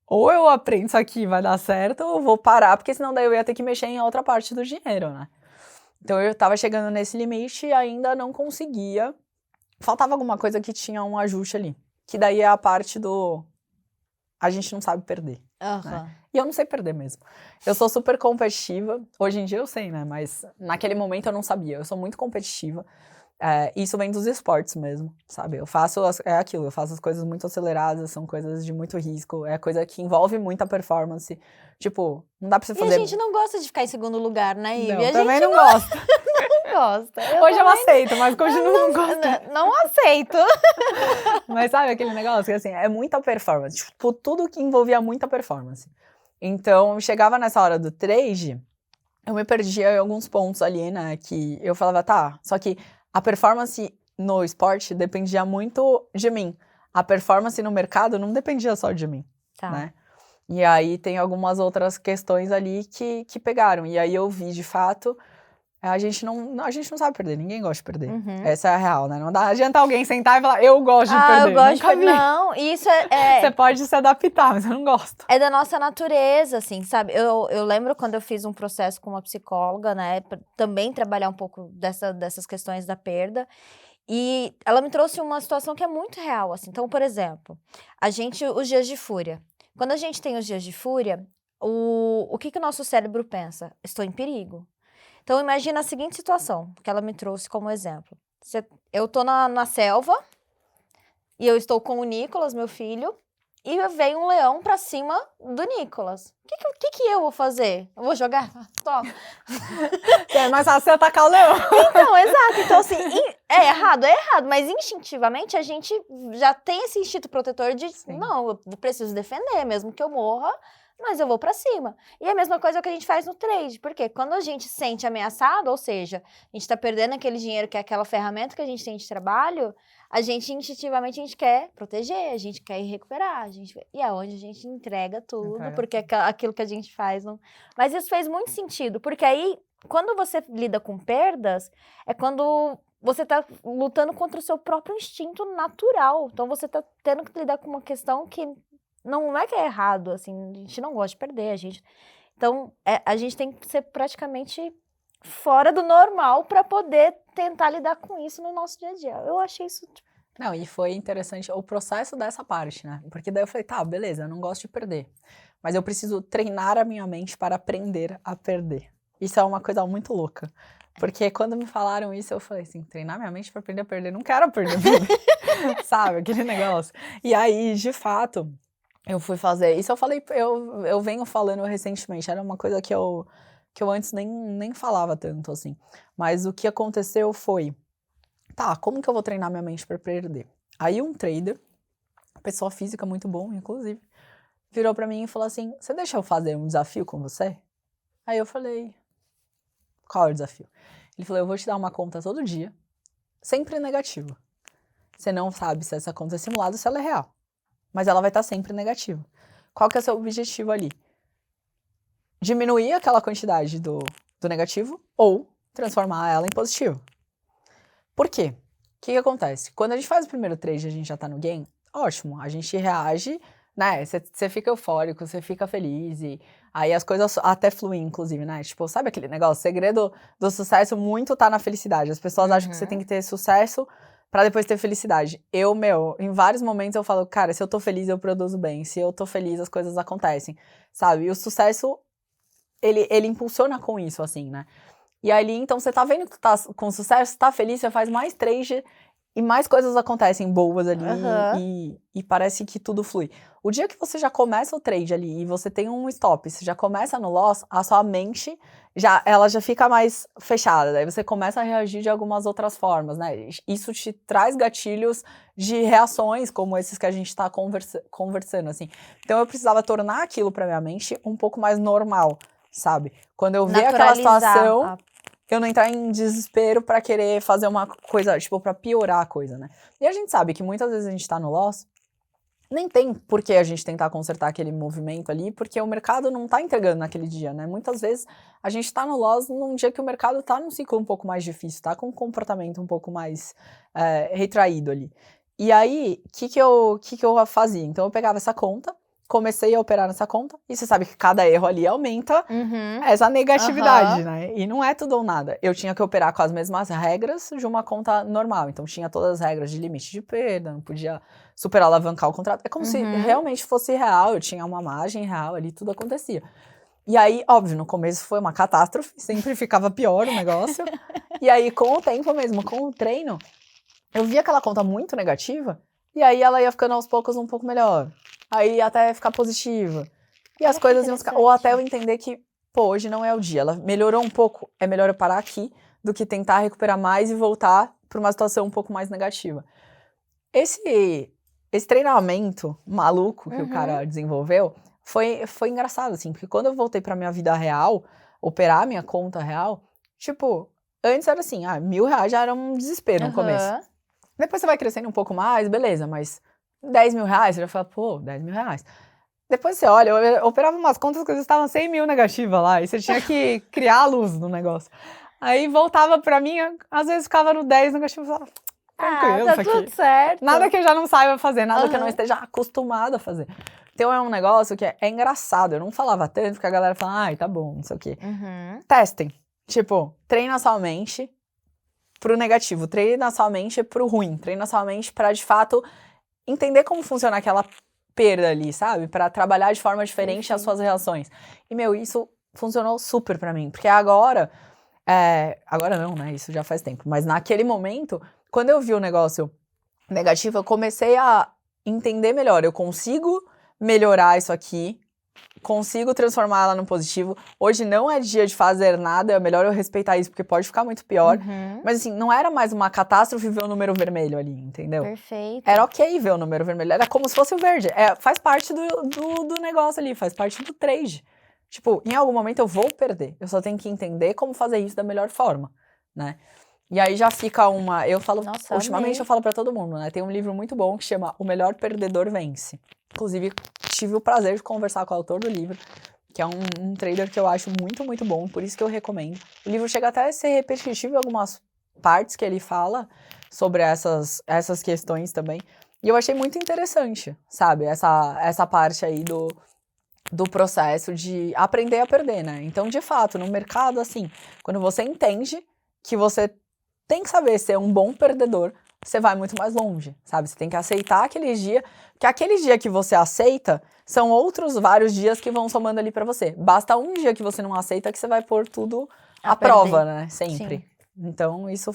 ou eu aprendo isso aqui vai dar certo, ou eu vou parar, porque senão daí eu ia ter que mexer em outra parte do dinheiro, né? Então eu tava chegando nesse limite e ainda não conseguia. Faltava alguma coisa que tinha um ajuste ali. Que daí é a parte a gente não sabe perder. Né? E eu não sei perder mesmo. Eu sou super competitiva. Hoje em dia eu sei, né? Mas naquele momento eu não sabia. Eu sou muito competitiva. Isso vem dos esportes mesmo, sabe? Eu faço as coisas muito aceleradas, são coisas de muito risco, é coisa que envolve muita performance. Tipo, não dá pra você fazer... E a gente não gosta de ficar em segundo lugar, né, Ivy? Não, também não gosta. Não gosta. Hoje eu aceito, mas continuo não gostando. Não aceito. Mas sabe aquele negócio que, assim, é muita performance. Tipo, tudo que envolvia muita performance. Então, chegava nessa hora do trade, eu me perdia em alguns pontos ali, né? Que eu falava, tá, só que a performance no esporte dependia muito de mim. A performance no mercado não dependia só de mim, né? E aí tem algumas outras questões ali que pegaram. E aí eu vi, de fato, a gente não sabe perder, ninguém gosta de perder. Uhum. Essa é a real, né? Não adianta alguém sentar e falar, eu gosto de perder. Eu gosto de perder. Não, isso Você pode se adaptar, mas eu não gosto. É da nossa natureza, assim, sabe? Eu lembro quando eu fiz um processo com uma psicóloga, né? Pra também trabalhar um pouco dessas questões da perda. E ela me trouxe uma situação que é muito real, assim. Então, por exemplo, os dias de fúria. Quando a gente tem os dias de fúria, o que o nosso cérebro pensa? Estou em perigo. Então, imagina a seguinte situação, que ela me trouxe como exemplo. Eu tô na selva, e eu estou com o Nicolas, meu filho, e vem um leão pra cima do Nicolas. O que eu vou fazer? Eu vou jogar? Toma. É mais fácil você atacar o leão. Então, exato. Então, assim, é errado, mas instintivamente a gente já tem esse instinto protetor de, não, eu preciso defender, mesmo que eu morra, mas eu vou pra cima. E é a mesma coisa que a gente faz no trade, porque quando a gente se sente ameaçado, ou seja, a gente tá perdendo aquele dinheiro que é aquela ferramenta que a gente tem de trabalho, a gente instintivamente a gente quer proteger, a gente quer ir recuperar, e é onde a gente entrega tudo, porque aquilo que a gente faz não... Mas isso fez muito sentido, porque aí, quando você lida com perdas, é quando você tá lutando contra o seu próprio instinto natural. Então, você tá tendo que lidar com uma questão que não é que é errado, assim, a gente não gosta de perder, Então, a gente tem que ser praticamente fora do normal para poder tentar lidar com isso no nosso dia a dia. Eu achei isso... Não, e foi interessante o processo dessa parte, né? Porque daí eu falei, tá, beleza, eu não gosto de perder. Mas eu preciso treinar a minha mente para aprender a perder. Isso é uma coisa muito louca. Porque quando me falaram isso, eu falei assim, treinar minha mente para aprender a perder? Não quero aprender a perder. Sabe, aquele negócio. E aí, de fato... Eu fui fazer, isso eu venho falando recentemente, era uma coisa que eu antes nem falava tanto, assim. Mas o que aconteceu foi, tá, como que eu vou treinar minha mente para perder? Aí um trader, pessoa física muito bom, inclusive, virou pra mim e falou assim, você deixa eu fazer um desafio com você? Aí eu falei, qual é o desafio? Ele falou, eu vou te dar uma conta todo dia, sempre negativa. Você não sabe se essa conta é simulada ou se ela é real. Mas ela vai estar sempre negativa. Qual que é o seu objetivo ali? Diminuir aquela quantidade do negativo ou transformar ela em positivo. Por quê? O que acontece? Quando a gente faz o primeiro trade e a gente já tá no game, ótimo, a gente reage né, você fica eufórico, você fica feliz e aí as coisas até fluem, inclusive, né? Tipo, sabe aquele negócio? O segredo do sucesso muito tá na felicidade. As pessoas acham que você tem que ter sucesso pra depois ter felicidade. Em vários momentos eu falo, cara, se eu tô feliz, eu produzo bem. Se eu tô feliz, as coisas acontecem, sabe? E o sucesso, ele impulsiona com isso, assim, né? E ali, então, você tá vendo que tu tá com sucesso, tá feliz, você faz mais trade e mais coisas acontecem boas ali e parece que tudo flui. O dia que você já começa o trade ali e você tem um stop, você já começa no loss, a sua mente, ela já fica mais fechada. Daí você começa a reagir de algumas outras formas, né? Isso te traz gatilhos de reações como esses que a gente tá conversando, assim. Então, eu precisava tornar aquilo pra minha mente um pouco mais normal, sabe? Quando eu ver aquela situação, eu não entrar em desespero pra querer fazer uma coisa, tipo, pra piorar a coisa, né? E a gente sabe que muitas vezes a gente tá no loss, nem tem por que a gente tentar consertar aquele movimento ali, porque o mercado não tá entregando naquele dia, né? Muitas vezes a gente tá no loss num dia que o mercado tá num ciclo um pouco mais difícil, tá com um comportamento um pouco mais retraído ali. E aí, o que eu fazia? Então, eu pegava essa conta, comecei a operar nessa conta, e você sabe que cada erro ali aumenta essa negatividade, né? E não é tudo ou nada. Eu tinha que operar com as mesmas regras de uma conta normal. Então, tinha todas as regras de limite de perda, não podia super alavancar o contrato. É como se realmente fosse real, eu tinha uma margem real ali, tudo acontecia. E aí, óbvio, no começo foi uma catástrofe, sempre ficava pior o negócio. E aí, com o tempo mesmo, com o treino, eu via aquela conta muito negativa, e aí ela ia ficando aos poucos um pouco melhor. Aí até ficar positiva. E as coisas iam ficar... Ou até eu entender que, pô, hoje não é o dia. Ela melhorou um pouco, é melhor eu parar aqui do que tentar recuperar mais e voltar para uma situação um pouco mais negativa. Esse treinamento maluco que o cara desenvolveu foi engraçado, assim. Porque quando eu voltei pra minha vida real, operar a minha conta real, tipo, antes era assim, R$1.000 já era um desespero no começo. Depois você vai crescendo um pouco mais, beleza, mas R$10.000, você já fala, pô, R$10.000. Depois você olha, eu operava umas contas que estavam 100 mil negativas lá, e você tinha que criar a luz no negócio. Aí voltava pra mim, às vezes ficava no 10 negativo, e falava, tranquilo, tá tudo certo. Nada que eu já não saiba fazer, nada que eu não esteja acostumada a fazer. Então é um negócio que é engraçado, eu não falava tanto, porque a galera fala, ai, tá bom, não sei o quê. Testem, tipo, treina sua mente pro negativo, treina sua mente pro ruim, treina sua mente pra, de fato, entender como funciona aquela perda ali, sabe? Pra trabalhar de forma diferente as suas reações. E, meu, isso funcionou super pra mim, porque agora não, né? Isso já faz tempo. Mas naquele momento, quando eu vi o negócio negativo, eu comecei a entender melhor. Eu consigo melhorar isso aqui, consigo transformar ela no positivo. Hoje não é dia de fazer nada, é melhor eu respeitar isso, porque pode ficar muito pior. Mas assim, não era mais uma catástrofe ver o número vermelho ali, entendeu? Perfeito. Era ok ver o número vermelho, era como se fosse o verde. Faz parte do negócio ali, faz parte do trade. Tipo, em algum momento eu vou perder. Eu só tenho que entender como fazer isso da melhor forma, né? E aí já fica eu falo, ultimamente eu falo pra todo mundo, né? Tem um livro muito bom que chama O Melhor Perdedor Vence. Inclusive, tive o prazer de conversar com o autor do livro, que é um trader que eu acho muito, muito bom, por isso que eu recomendo. O livro chega até a ser repetitivo em algumas partes que ele fala sobre essas questões também. E eu achei muito interessante, sabe? Essa parte aí do processo de aprender a perder, né? Então, de fato, no mercado, assim, quando você entende que você tem que saber ser um bom perdedor, você vai muito mais longe, sabe? Você tem que aceitar aqueles dias, que aqueles dias que você aceita são outros vários dias que vão somando ali pra você. Basta um dia que você não aceita que você vai pôr tudo à prova, né? Sempre. Sim. Então, isso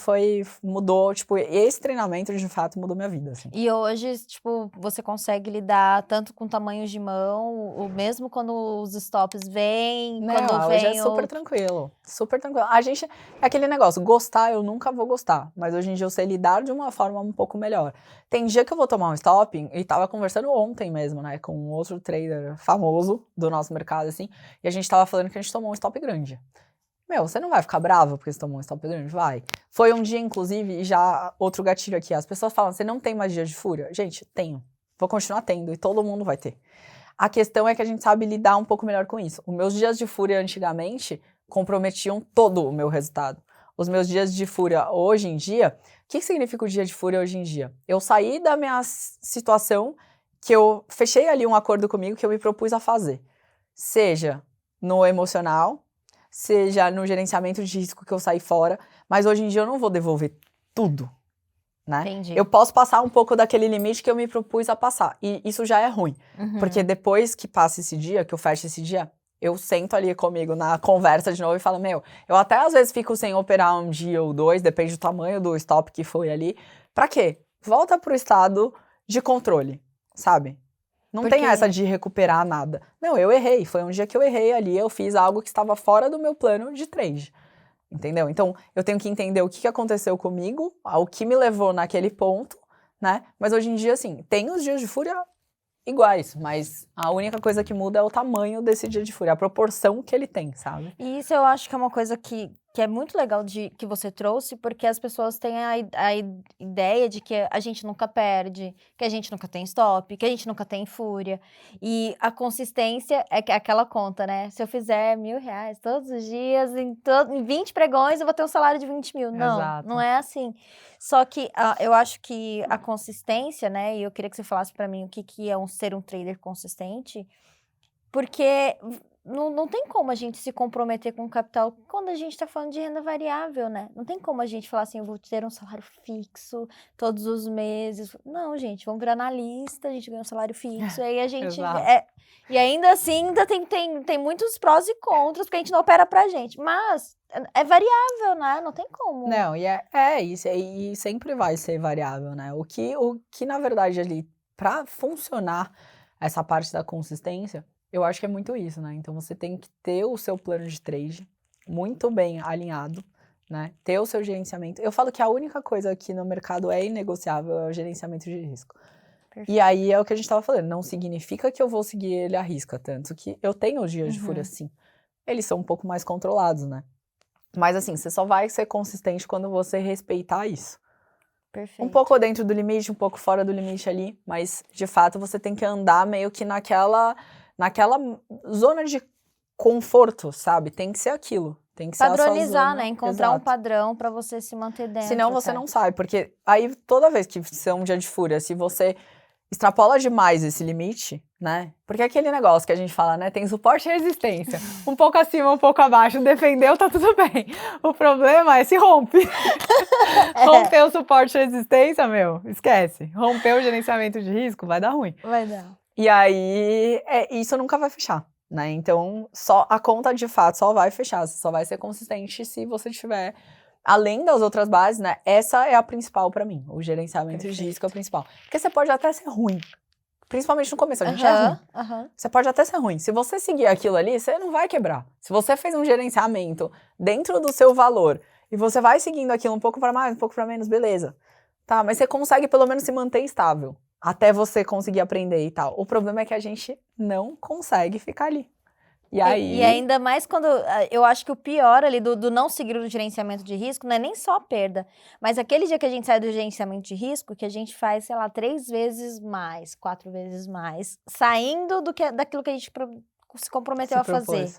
mudou, tipo, esse treinamento, de fato, mudou minha vida, assim. E hoje, tipo, você consegue lidar tanto com tamanhos de mão, ou mesmo quando os stops vêm, quando vem hoje é super tranquilo, super tranquilo. A gente, é aquele negócio, gostar eu nunca vou gostar, mas hoje em dia eu sei lidar de uma forma um pouco melhor. Tem dia que eu vou tomar um stop, e tava conversando ontem mesmo, né, com um outro trader famoso do nosso mercado, assim, e a gente tava falando que a gente tomou um stop grande. Meu, você não vai ficar brava porque você tomou um stop grande? Vai. Foi um dia, inclusive, e já outro gatilho aqui. As pessoas falam, você não tem mais dia de fúria? Gente, tenho. Vou continuar tendo e todo mundo vai ter. A questão é que a gente sabe lidar um pouco melhor com isso. Os meus dias de fúria antigamente comprometiam todo o meu resultado. Os meus dias de fúria hoje em dia... O que significa o dia de fúria hoje em dia? Eu saí da minha situação que eu fechei ali um acordo comigo que eu me propus a fazer. Seja no emocional, seja no gerenciamento de risco que eu saí fora, mas hoje em dia eu não vou devolver tudo, né? Entendi. Eu posso passar um pouco daquele limite que eu me propus a passar, e isso já é ruim, porque depois que passa esse dia, que eu fecho esse dia, eu sento ali comigo na conversa de novo e falo, eu até às vezes fico sem operar um dia ou dois, depende do tamanho do stop que foi ali, pra quê? Volta pro estado de controle, sabe? Não tem essa de recuperar nada. Não, eu errei. Foi um dia que eu errei ali, eu fiz algo que estava fora do meu plano de trade. Entendeu? Então, eu tenho que entender o que aconteceu comigo, o que me levou naquele ponto, né? Mas hoje em dia, assim, tem os dias de fúria iguais, mas a única coisa que muda é o tamanho desse dia de fúria, a proporção que ele tem, sabe? E isso eu acho que é uma coisa que é muito legal que você trouxe, porque as pessoas têm a ideia de que a gente nunca perde, que a gente nunca tem stop, que a gente nunca tem fúria. E a consistência é aquela conta, né? Se eu fizer R$1.000 todos os dias, em 20 pregões, eu vou ter um salário de 20 mil. Não, Exato. não é assim. Só que eu acho que a consistência, né? E eu queria que você falasse pra mim o que é ser um trader consistente, porque não tem como a gente se comprometer com o capital quando a gente tá falando de renda variável, né? Não tem como a gente falar assim, eu vou ter um salário fixo todos os meses. Não, gente, vamos virar analista, a gente ganha um salário fixo, aí a gente... Exato. E ainda assim, ainda tem muitos prós e contras, porque a gente não opera pra gente. Mas é variável, né? Não tem como. Não, e é isso, e sempre vai ser variável, né? O que na verdade ali, pra funcionar essa parte da consistência, eu acho que é muito isso, né? Então você tem que ter o seu plano de trade muito bem alinhado, né? Ter o seu gerenciamento. Eu falo que a única coisa aqui no mercado é inegociável é o gerenciamento de risco. Perfeito. E aí é o que a gente tava falando, não significa que eu vou seguir ele à risca, tanto que eu tenho os dias de fúria sim. Eles são um pouco mais controlados, né? Mas assim, você só vai ser consistente quando você respeitar isso. Perfeito. Um pouco dentro do limite, um pouco fora do limite ali, mas de fato você tem que andar meio que naquela zona de conforto, sabe? Tem que ser aquilo. Tem que ser padronizar, a sua zona, né? Encontrar exato. um padrão pra você se manter dentro. Senão você não sai, porque aí toda vez que você é um dia de fúria, se você extrapola demais esse limite, né? Porque é aquele negócio que a gente fala, né? Tem suporte e resistência. Um pouco acima, um pouco abaixo. Defendeu, tá tudo bem. O problema é se rompe. Rompeu o suporte e resistência, esquece. Rompeu o gerenciamento de risco, vai dar ruim. Vai dar. E aí, isso nunca vai fechar, né? Então, a conta de fato só vai fechar, só vai ser consistente se você tiver, além das outras bases, né? Essa é a principal pra mim, o gerenciamento de risco é o principal. Porque você pode até ser ruim, principalmente no começo, a gente é ruim. Você pode até ser ruim. Se você seguir aquilo ali, você não vai quebrar. Se você fez um gerenciamento dentro do seu valor e você vai seguindo aquilo um pouco pra mais, um pouco pra menos, beleza. Tá, mas você consegue pelo menos se manter estável. Até você conseguir aprender e tal. O problema é que a gente não consegue ficar ali. E aí... E ainda mais quando... Eu acho que o pior ali do não seguir o gerenciamento de risco não é nem só a perda. Mas aquele dia que a gente sai do gerenciamento de risco, que a gente faz, sei lá, 3 vezes mais, 4 vezes mais, saindo daquilo que a gente se comprometeu a fazer.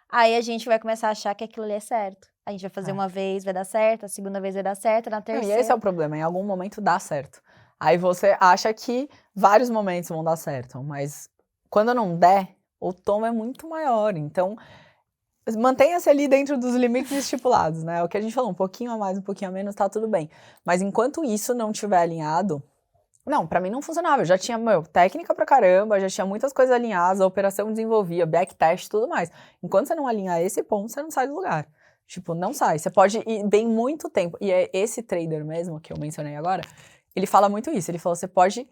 Aí a gente vai começar a achar que aquilo ali é certo. A gente vai fazer uma vez, vai dar certo, a segunda vez vai dar certo, na terceira... E esse é o problema, em algum momento dá certo. Aí você acha que vários momentos vão dar certo, mas quando não der, o tom é muito maior. Então, mantenha-se ali dentro dos limites estipulados, né? O que a gente falou, um pouquinho a mais, um pouquinho a menos, tá tudo bem. Mas enquanto isso não estiver alinhado, não, pra mim não funcionava. Eu já tinha, técnica pra caramba, já tinha muitas coisas alinhadas, a operação desenvolvia, backtest, tudo mais. Enquanto você não alinhar esse ponto, você não sai do lugar. Tipo, não sai. Você pode ir bem muito tempo. E é esse trader mesmo, que eu mencionei agora, ele fala muito isso, ele falou, você pode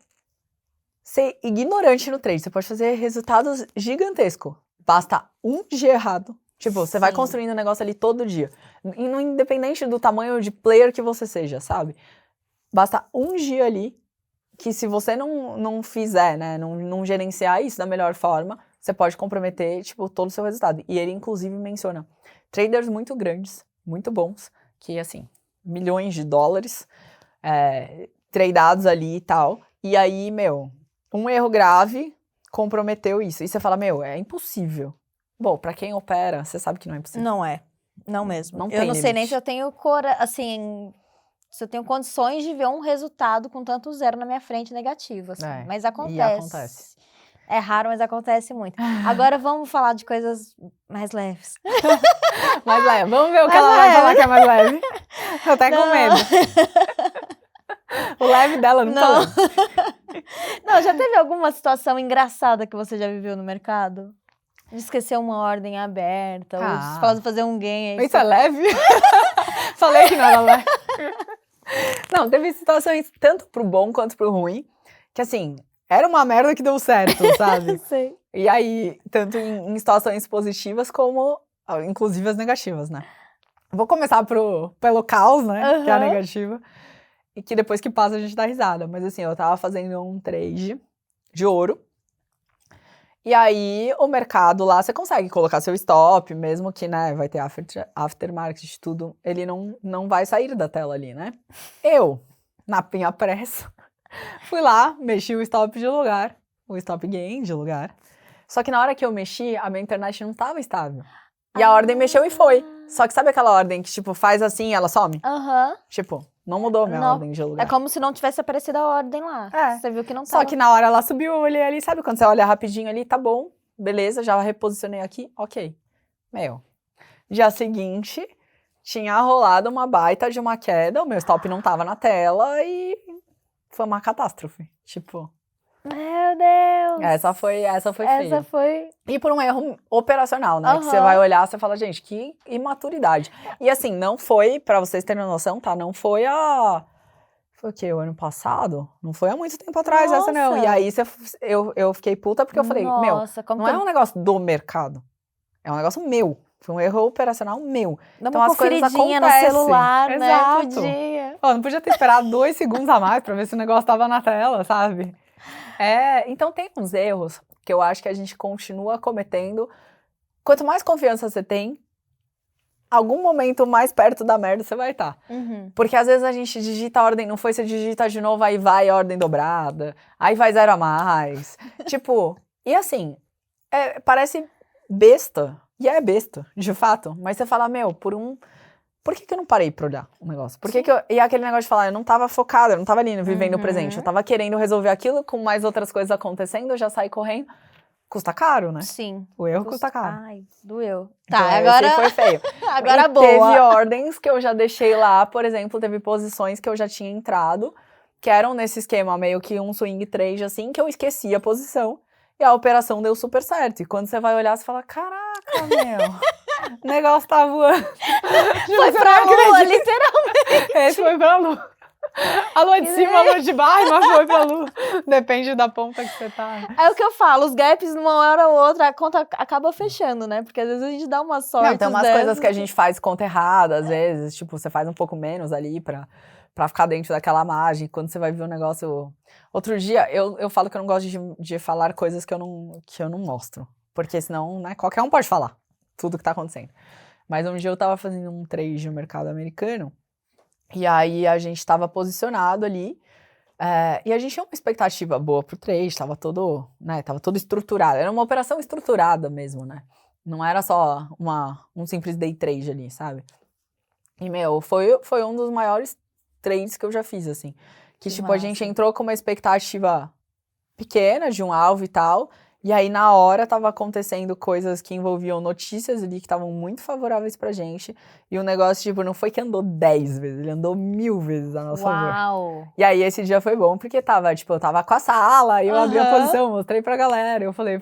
ser ignorante no trade, você pode fazer resultados gigantescos, basta um dia errado, tipo, você vai construindo um negócio ali todo dia, independente do tamanho de player que você seja, sabe? Basta um dia ali, que se você não fizer, né, não gerenciar isso da melhor forma, você pode comprometer, tipo, todo o seu resultado. E ele, inclusive, menciona traders muito grandes, muito bons, que, assim, milhões de dólares, tradeados ali e tal, e aí, um erro grave comprometeu isso, e você fala, é impossível. Bom, pra quem opera, você sabe que não é impossível. Não é, não mesmo. Não eu não sei nem limite. se eu tenho assim, se eu tenho condições de ver um resultado com tanto zero na minha frente negativo, assim. Mas acontece. E acontece. É raro, mas acontece muito. Agora vamos falar de coisas mais leves. Mais leve. Vamos ver o que ela vai falar que é mais leve. Eu até com medo. O leve dela não tô. Não, já teve alguma situação engraçada que você já viveu no mercado? De esquecer uma ordem aberta, ou de fazer um gain aí. Isso é leve? Falei que não era leve. Não, teve situações tanto pro bom quanto pro ruim, que assim, era uma merda que deu certo, sabe? Sei. E aí, tanto em situações positivas como, inclusive, as negativas, né? Vou começar pelo caos, né? Que é a negativa. E que depois que passa a gente dá risada. Mas assim, eu tava fazendo um trade de ouro. E aí, o mercado lá, você consegue colocar seu stop, mesmo que, né, vai ter aftermarket, tudo. Ele não vai sair da tela ali, né? Eu, na pinha pressa, fui lá, mexi o stop de lugar, o stop gain de lugar. Só que na hora que eu mexi, a minha internet não tava estável. E a ordem mexeu e foi. Só que sabe aquela ordem que, tipo, faz assim e ela some? Tipo, não mudou a minha ordem de lugar. É como se não tivesse aparecido a ordem lá. Você viu que não tava. Só que na hora ela subiu, eu olhei ali, sabe quando você olha rapidinho ali, tá bom, beleza, já reposicionei aqui, ok. Dia seguinte, tinha rolado uma baita de uma queda, o meu stop não tava na tela e foi uma catástrofe, tipo... Meu Deus! Essa foi feia. Essa foi... E por um erro operacional, né? Que você vai olhar, você fala, gente, que imaturidade. E assim, não foi, pra vocês terem noção, tá? Não foi Foi o quê? O ano passado? Não foi há muito tempo atrás essa, não. E aí eu fiquei puta porque eu falei, não é um negócio do mercado. É um negócio meu. Foi um erro operacional meu. Dá então uma as coisas conferidinha acontecem. no celular, Exato. né? Podia. Não podia ter esperado 2 segundos a mais pra ver se o negócio tava na tela, sabe? Então tem uns erros que eu acho que a gente continua cometendo. Quanto mais confiança você tem, algum momento mais perto da merda você vai estar. Porque às vezes a gente digita a ordem, não foi, você digita de novo, aí vai ordem dobrada, aí vai 0 a mais. Tipo, e assim, parece besta, e é besta, de fato, mas você fala, por que eu não parei pra olhar o negócio? Por que e aquele negócio de falar, eu não tava focada, eu não tava ali vivendo o presente, eu tava querendo resolver aquilo, com mais outras coisas acontecendo, eu já saí correndo. Custa caro, né? Sim. O erro custa caro. Ai, doeu. Então, agora... Esse foi feio. Agora boa. Teve ordens que eu já deixei lá, por exemplo, teve posições que eu já tinha entrado, que eram nesse esquema meio que um swing trade, assim, que eu esqueci a posição, e a operação deu super certo. E quando você vai olhar, você fala, caraca, o negócio tá voando. Foi pra lua, literalmente. Esse foi pra lua. A lua de cima, a lua de baixo, mas foi pra lua. Depende da ponta que você tá. É o que eu falo, os gaps, numa hora ou outra, a conta acaba fechando, né? Porque às vezes a gente dá uma sorte. Não, tem umas coisas que a gente faz conta errada, às vezes. Tipo, você faz um pouco menos ali pra ficar dentro daquela margem. Quando você vai ver um negócio... Outro dia, eu falo que eu não gosto de falar coisas que eu não mostro. Porque senão, né, qualquer um pode falar tudo que tá acontecendo. Mas um dia eu tava fazendo um trade no mercado americano, e aí a gente tava posicionado ali, e a gente tinha uma expectativa boa pro trade, tava todo estruturado. Era uma operação estruturada mesmo, né? Não era só um simples day trade ali, sabe? E, foi um dos maiores trades que eu já fiz, assim. Que tipo, massa. A gente entrou com uma expectativa pequena de um alvo e tal, e aí na hora tava acontecendo coisas que envolviam notícias ali que estavam muito favoráveis pra gente, e o negócio, tipo, não foi que andou 10 vezes, ele andou 1000 vezes a nosso favor. E aí esse dia foi bom, porque eu tava com a sala, e eu abri a posição, mostrei pra galera, eu falei,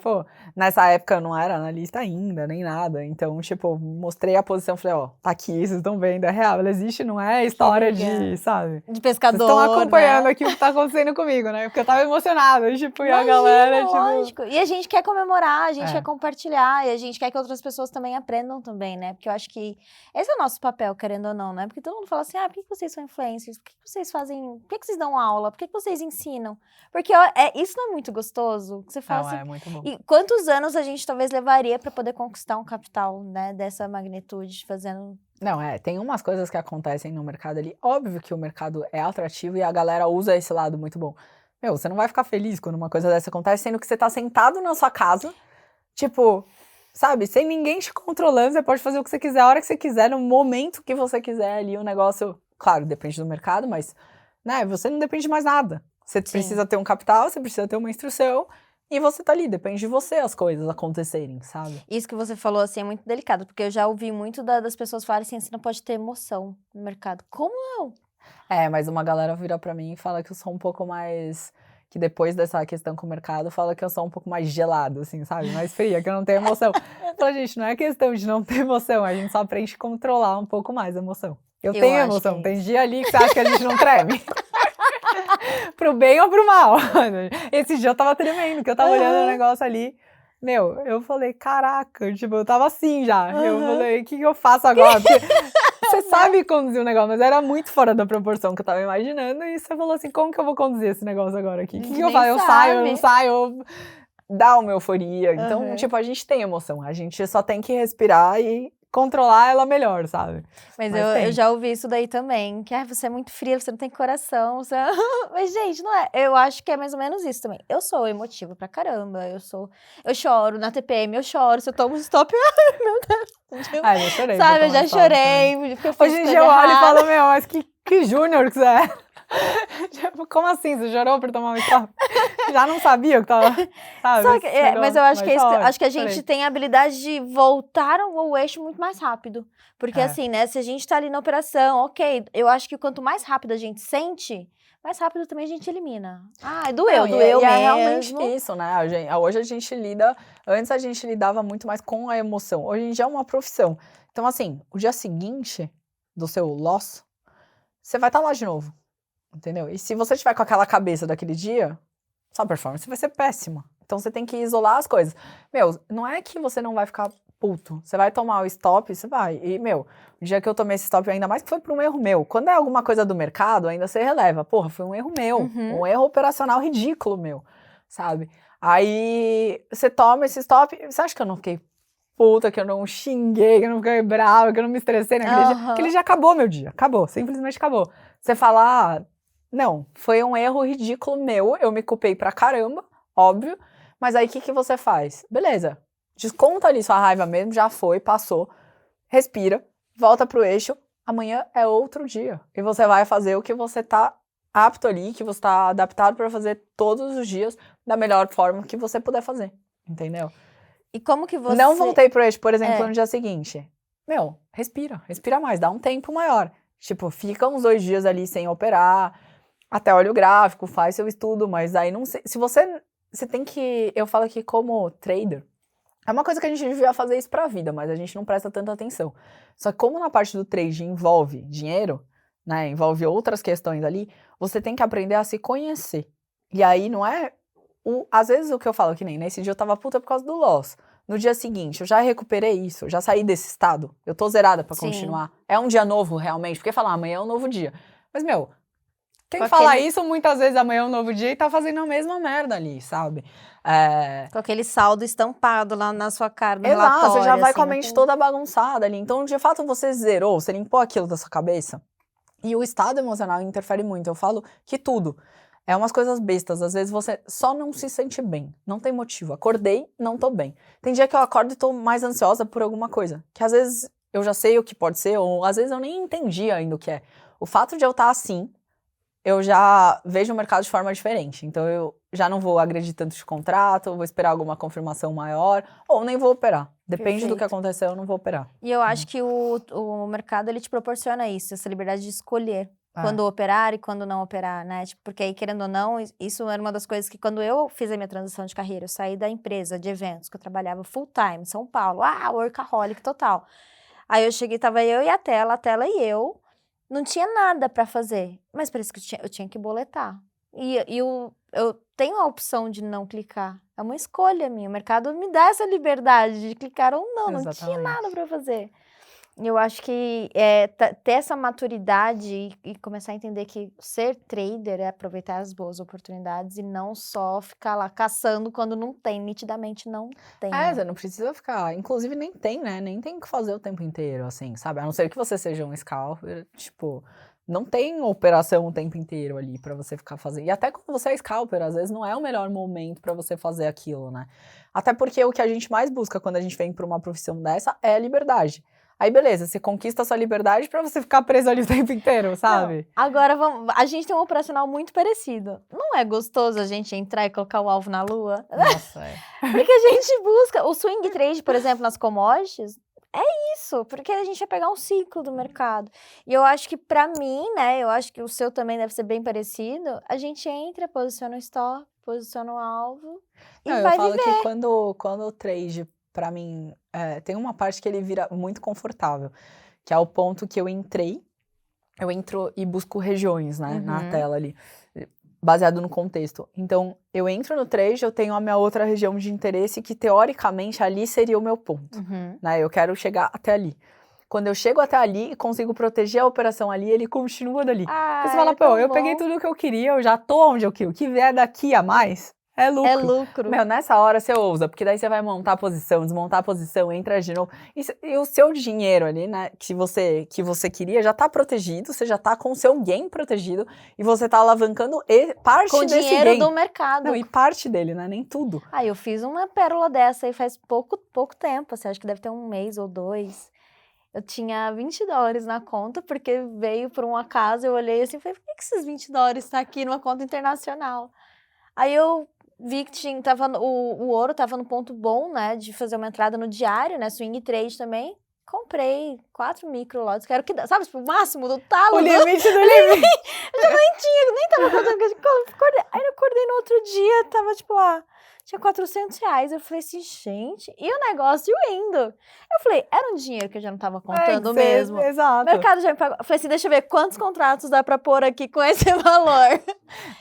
nessa época eu não era analista ainda, nem nada, então, tipo, mostrei a posição, falei, tá aqui, vocês estão vendo, é real, ela existe, não é história de, sabe? De pescador, vocês estão acompanhando, né? Aqui o que tá acontecendo comigo, né? Porque eu tava emocionada, tipo, e a galera, tipo... Lógico. E a gente quer comemorar, a gente quer compartilhar, e a gente quer que outras pessoas também aprendam também, né? Porque eu acho que esse é o nosso papel, querendo ou não, né? Porque todo mundo fala assim, por que vocês são influencers? Por que vocês fazem... Por que vocês dão aula? Por que vocês ensinam? Porque isso não é muito gostoso? Que você fala assim, é muito bom. E quantos anos a gente talvez levaria para poder conquistar um capital, né? Dessa magnitude, fazendo... Não, tem umas coisas que acontecem no mercado ali. Óbvio que o mercado é atrativo e a galera usa esse lado muito bom. Você não vai ficar feliz quando uma coisa dessa acontece, sendo que você tá sentado na sua casa, tipo, sabe, sem ninguém te controlando, você pode fazer o que você quiser, a hora que você quiser, no momento que você quiser ali, o negócio Claro, depende do mercado, mas, né, você não depende de mais nada. Você precisa ter um capital, você precisa ter uma instrução, e você tá ali, depende de você as coisas acontecerem, sabe? Isso que você falou, assim, é muito delicado, porque eu já ouvi muito das pessoas falarem assim, você não pode ter emoção no mercado. Como não? Mas uma galera vira pra mim e fala que eu sou um pouco mais... Que depois dessa questão com o mercado, fala que eu sou um pouco mais gelado, assim, sabe? Mais fria, que eu não tenho emoção. Então, gente, não é questão de não ter emoção, a gente só aprende a controlar um pouco mais a emoção. Eu tenho acho emoção, que é tem isso. dia ali que você acha que a gente não treme. Pro bem ou pro mal. Esse dia eu tava tremendo, que eu tava olhando o negócio ali. Meu, eu falei, caraca, tipo, eu tava assim já. Eu falei, o que eu faço agora? Porque você sabe conduzir o negócio, mas era muito fora da proporção que eu tava imaginando. E você falou assim, como que eu vou conduzir esse negócio agora aqui? O que eu faço? Eu saio, eu não saio? Dá uma euforia. Então, tipo, a gente tem emoção. A gente só tem que respirar e controlar ela melhor, sabe? Mas Mas eu tem. já ouvi isso daí também, que você é muito fria, você não tem coração. Mas, gente, não é. Eu acho que é mais ou menos isso também. Eu sou emotiva pra caramba, eu choro na TPM, eu choro, se eu tomo um stop, ai, meu Deus. Eu chorei. Sabe, eu já chorei, porque eu fiz Hoje em coisa dia eu olho e errada. falo, meu, mas que júnior que você é. Tipo, como assim? Você chorou por tomar um stop? Já não sabia o que tava, sabe? Só que, mas eu acho que é isso, choro, acho que a chorei. gente tem a habilidade de voltar ao eixo muito mais rápido. Porque assim, né, se a gente tá ali na operação, ok, eu acho que quanto mais rápido a gente sente, mais rápido também a gente elimina. Ah, doeu Não, mesmo. é realmente isso, né? Hoje a gente lida, antes a gente lidava muito mais com a emoção. Hoje em dia é uma profissão. Então, assim, o dia seguinte do seu loss, você vai estar lá de novo, entendeu? E se você estiver com aquela cabeça daquele dia, sua performance vai ser péssima. Então você tem que isolar as coisas. Meu, não é que você não vai ficar puto. Você vai tomar o stop, você vai. E, meu, o dia que eu tomei esse stop, ainda mais que foi por um erro meu. Quando é alguma coisa do mercado, ainda você releva. Porra, foi um erro meu. Um erro operacional ridículo meu, sabe? Aí você toma esse stop, você acha que eu não fiquei puta, que eu não xinguei, que eu não fiquei brava, que eu não me estressei naquele dia? Aquele dia acabou meu dia. Acabou, simplesmente acabou. Você fala, ah, não, foi um erro ridículo meu, eu me culpei pra caramba, óbvio, mas aí o que você faz? Beleza, desconta ali sua raiva mesmo, já foi, passou, respira, volta pro eixo, amanhã é outro dia. E você vai fazer o que você tá apto ali, que você tá adaptado pra fazer todos os dias, da melhor forma que você puder fazer, entendeu? E como que você... Não voltei pro eixo, por exemplo, no dia seguinte. Meu, respira mais, dá um tempo maior. Tipo, fica uns 2 dias ali sem operar, até olha o gráfico, faz seu estudo, mas aí não sei. Se você tem que. Eu falo que como trader, é uma coisa que a gente devia fazer isso pra vida, mas a gente não presta tanta atenção. Só que como na parte do trade envolve dinheiro, né? Envolve outras questões ali, você tem que aprender a se conhecer. E aí não é. Às vezes o que eu falo, que nem nesse dia eu tava puta por causa do loss. No dia seguinte, eu já recuperei isso, já saí desse estado, eu tô zerada pra continuar. É um dia novo realmente, porque falar amanhã é um novo dia. Mas, meu, quem fala isso muitas vezes amanhã é um novo dia e tá fazendo a mesma merda ali, sabe? Com aquele saldo estampado lá na sua cara, no Exato, relatório. você já vai assim, com a mente toda bagunçada ali. Então, de fato, você zerou, você limpou aquilo da sua cabeça. E o estado emocional interfere muito. Eu falo que tudo. É umas coisas bestas. Às vezes você só não se sente bem. Não tem motivo. Acordei, não tô bem. Tem dia que eu acordo e tô mais ansiosa por alguma coisa. Que às vezes eu já sei o que pode ser, ou às vezes eu nem entendi ainda o que é. O fato de eu estar assim, eu já vejo o mercado de forma diferente. Então eu já não vou agredir tanto de contrato, vou esperar alguma confirmação maior, ou nem vou operar. Depende do que aconteceu, eu não vou operar. E eu acho que o mercado, ele te proporciona isso, essa liberdade de escolher quando operar e quando não operar, né? Tipo, porque aí, querendo ou não, isso era uma das coisas que quando eu fiz a minha transição de carreira, eu saí da empresa de eventos, que eu trabalhava full time, em São Paulo, workaholic total. Aí eu cheguei, tava eu e a tela e eu, não tinha nada pra fazer, mas parece que eu tinha que boletar. E eu tenho a opção de não clicar. É uma escolha minha. O mercado me dá essa liberdade de clicar ou não. Não tinha nada pra fazer. Eu acho que ter essa maturidade e começar a entender que ser trader é aproveitar as boas oportunidades e não só ficar lá caçando quando não tem. Nitidamente não tem. Você não precisa ficar. Inclusive, nem tem, né? Nem tem o que fazer o tempo inteiro, assim, sabe? A não ser que você seja um scalper, tipo, não tem operação o tempo inteiro ali pra você ficar fazendo. E até quando você é scalper, às vezes não é o melhor momento pra você fazer aquilo, né? Até porque o que a gente mais busca quando a gente vem pra uma profissão dessa é a liberdade. Aí, beleza, você conquista a sua liberdade pra você ficar preso ali o tempo inteiro, sabe? Não, agora, a gente tem um operacional muito parecido. Não é gostoso a gente entrar e colocar o alvo na lua? Nossa, é. Porque a gente busca... O swing trade, por exemplo, nas commodities, é isso. Porque a gente vai pegar um ciclo do mercado. E eu acho que pra mim, né, eu acho que o seu também deve ser bem parecido, a gente entra, posiciona o stop, posiciona o alvo e Não, vai eu falo viver. que quando o trade, pra mim, tem uma parte que ele vira muito confortável, que é o ponto que eu entro e busco regiões, né, na tela ali, baseado no contexto. Então, eu entro no trade, eu tenho a minha outra região de interesse, que teoricamente ali seria o meu ponto, né, eu quero chegar até ali. Quando eu chego até ali e consigo proteger a operação ali, ele continua dali. Porque você fala, pô, eu peguei tudo o que eu queria, eu já tô onde eu queria, o que vier daqui a mais... É lucro. É lucro. Meu, nessa hora você ousa, porque daí você vai montar a posição, desmontar a posição, entra de novo. E o seu dinheiro ali, né, que você queria, já tá protegido, você já tá com o seu gain protegido, e você tá alavancando parte com desse dinheiro gain. do mercado. Não, e parte dele, né, nem tudo. Eu fiz uma pérola dessa aí faz pouco tempo, assim, acho que deve ter 1 mês ou 2. Eu tinha $20 na conta, porque veio por um acaso, eu olhei assim e falei, por que esses $20 tá aqui numa conta internacional? Aí eu vi que o ouro tava no ponto bom, né, de fazer uma entrada no diário, né, swing trade também. Comprei 4 micro lotes, que era o que dá, sabe, tipo, o máximo do talo. O limite do limite. Eu já nem tava contando, aí eu acordei no outro dia, tava tipo lá, tinha R$400. Eu falei assim, gente, e o negócio indo? Eu falei, era um dinheiro que eu já não tava contando mesmo. Exato. O mercado já me pagou. Eu falei assim, deixa eu ver quantos contratos dá pra pôr aqui com esse valor.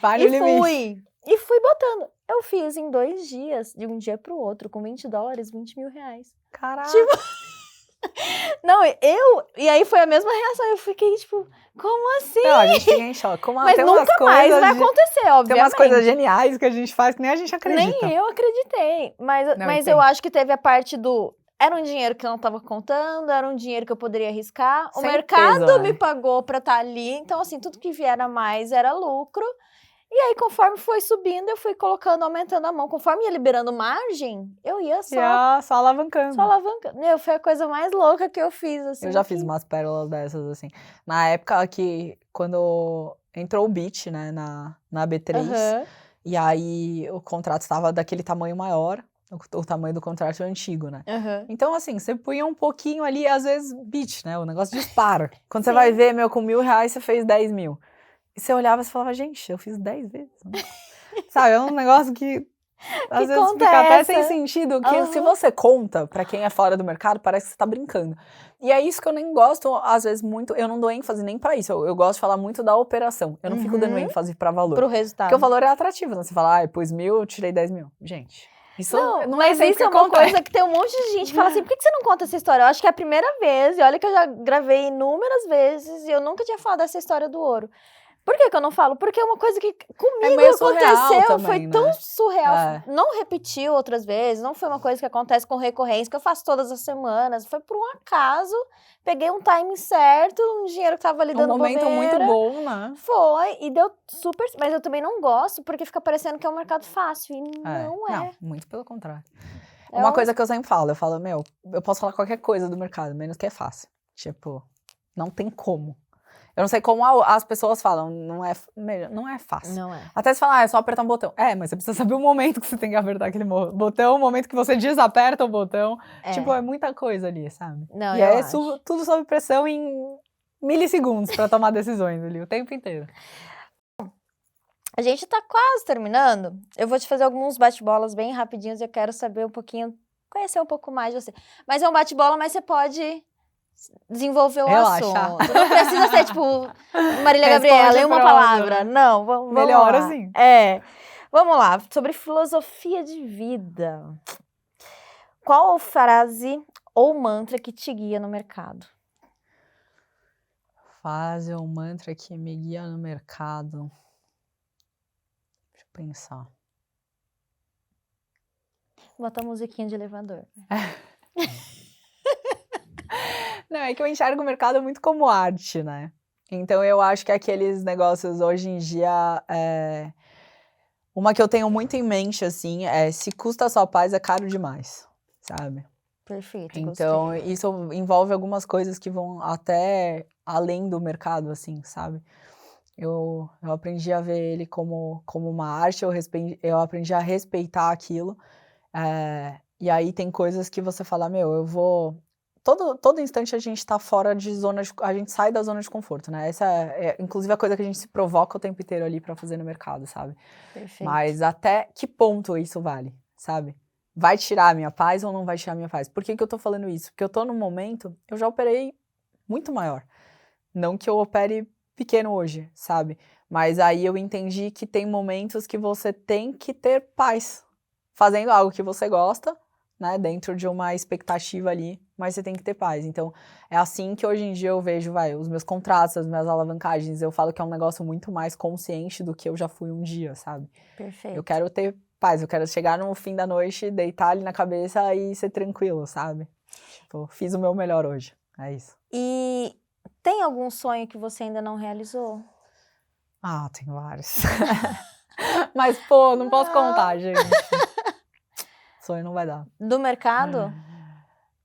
Vale o limite. E fui botando. Eu fiz em 2 dias, de um dia pro outro, com $20, R$20 mil. Caraca. Tipo, não, e aí foi a mesma reação, eu fiquei tipo, como assim? Não, a gente fica em choque. Mas nunca mais vai acontecer, obviamente. Tem umas coisas geniais que a gente faz que nem a gente acredita. Nem eu acreditei, mas eu acho que teve a parte do... Era um dinheiro que eu não tava contando, era um dinheiro que eu poderia arriscar. O mercado me pagou pra estar ali, então assim, tudo que vier a mais era lucro. E aí, conforme foi subindo, eu fui colocando, aumentando a mão. Conforme ia liberando margem, eu ia só alavancando. Só alavancando. Meu, foi a coisa mais louca que eu fiz, assim. Eu já fiz umas pérolas dessas, assim. Na época quando entrou o Bit, né, na B3, e aí o contrato estava daquele tamanho maior, o tamanho do contrato antigo, né? Então, assim, você punha um pouquinho ali, às vezes, Bit, né? O negócio dispara. Quando você vai ver, meu, com R$1.000, você fez 10 mil. E você olhava e falava, gente, eu fiz 10 vezes. Sabe, é um negócio que às vezes fica até sem sentido, que se você conta, pra quem é fora do mercado, parece que você tá brincando. E é isso que eu nem gosto, às vezes, muito, eu não dou ênfase nem pra isso, eu gosto de falar muito da operação. Eu não fico dando ênfase pra valor. Pro resultado. Porque o valor é atrativo, né? Você fala, eu pus 1.000, eu tirei 10 mil. Gente... Isso não mas isso é uma coisa que tem um monte de gente que fala assim, por que você não conta essa história? Eu acho que é a primeira vez, e olha que eu já gravei inúmeras vezes, e eu nunca tinha falado dessa história do ouro. Por que eu não falo? Porque é uma coisa que comigo aconteceu, também, foi tão surreal. Não repetiu outras vezes, não foi uma coisa que acontece com recorrência, que eu faço todas as semanas, foi por um acaso, peguei um timing certo, um dinheiro que tava ali dando bobeira. Um momento muito bom, né? Foi, e deu super... Mas eu também não gosto, porque fica parecendo que é um mercado fácil, e não é. Não, muito pelo contrário. Uma coisa que eu sempre falo, meu, eu posso falar qualquer coisa do mercado, menos que é fácil. Tipo, não tem como. Eu não sei como as pessoas falam, não é fácil. Não é. Até se falar, é só apertar um botão. Mas você precisa saber o momento que você tem que apertar aquele botão, o momento que você desaperta o botão. Tipo, é muita coisa ali, sabe? Não, e é tudo sob pressão em milissegundos pra tomar decisões ali, o tempo inteiro. A gente tá quase terminando. Eu vou te fazer alguns bate-bolas bem rapidinhos e eu quero saber um pouquinho, conhecer um pouco mais de você. Mas é um bate-bola, mas você pode... desenvolver o assunto. Não precisa ser, tipo, Marília Gabriela em uma palavra. Não, vamos melhor lá. Assim. Vamos lá, sobre filosofia de vida. Qual a frase ou mantra que te guia no mercado? Frase ou mantra que me guia no mercado? Deixa eu pensar. Bota a musiquinha de elevador. Não, é que eu enxergo o mercado muito como arte, né? Então eu acho que aqueles negócios hoje em dia, uma que eu tenho muito em mente, assim, se custa a sua paz é caro demais, sabe? Perfeito, Então, gostei. isso envolve algumas coisas que vão até além do mercado, assim, sabe? Eu aprendi a ver ele como uma arte, eu aprendi a respeitar aquilo. E aí tem coisas que você fala, meu, eu vou. Todo instante a gente tá fora de zona de. A gente sai da zona de conforto, né? Essa inclusive, a coisa que a gente se provoca o tempo inteiro ali pra fazer no mercado, sabe? Perfeito. Mas até que ponto isso vale, sabe? Vai tirar a minha paz ou não vai tirar a minha paz? Por que que eu tô falando isso? Porque eu tô num momento, eu já operei muito maior. Não que eu opere pequeno hoje, sabe? Mas aí eu entendi que tem momentos que você tem que ter paz. Fazendo algo que você gosta, né? Dentro de uma expectativa ali, mas você tem que ter paz. Então, é assim que hoje em dia eu vejo, os meus contratos, as minhas alavancagens. Eu falo que é um negócio muito mais consciente do que eu já fui um dia, sabe? Eu Perfeito. quero ter paz, eu quero chegar no fim da noite, deitar ali na cabeça e ser tranquilo, sabe? Tipo, fiz o meu melhor hoje. É isso. E tem algum sonho que você ainda não realizou? Ah, tem vários. Mas, pô, não posso contar, gente. Sonho não vai dar. Do mercado?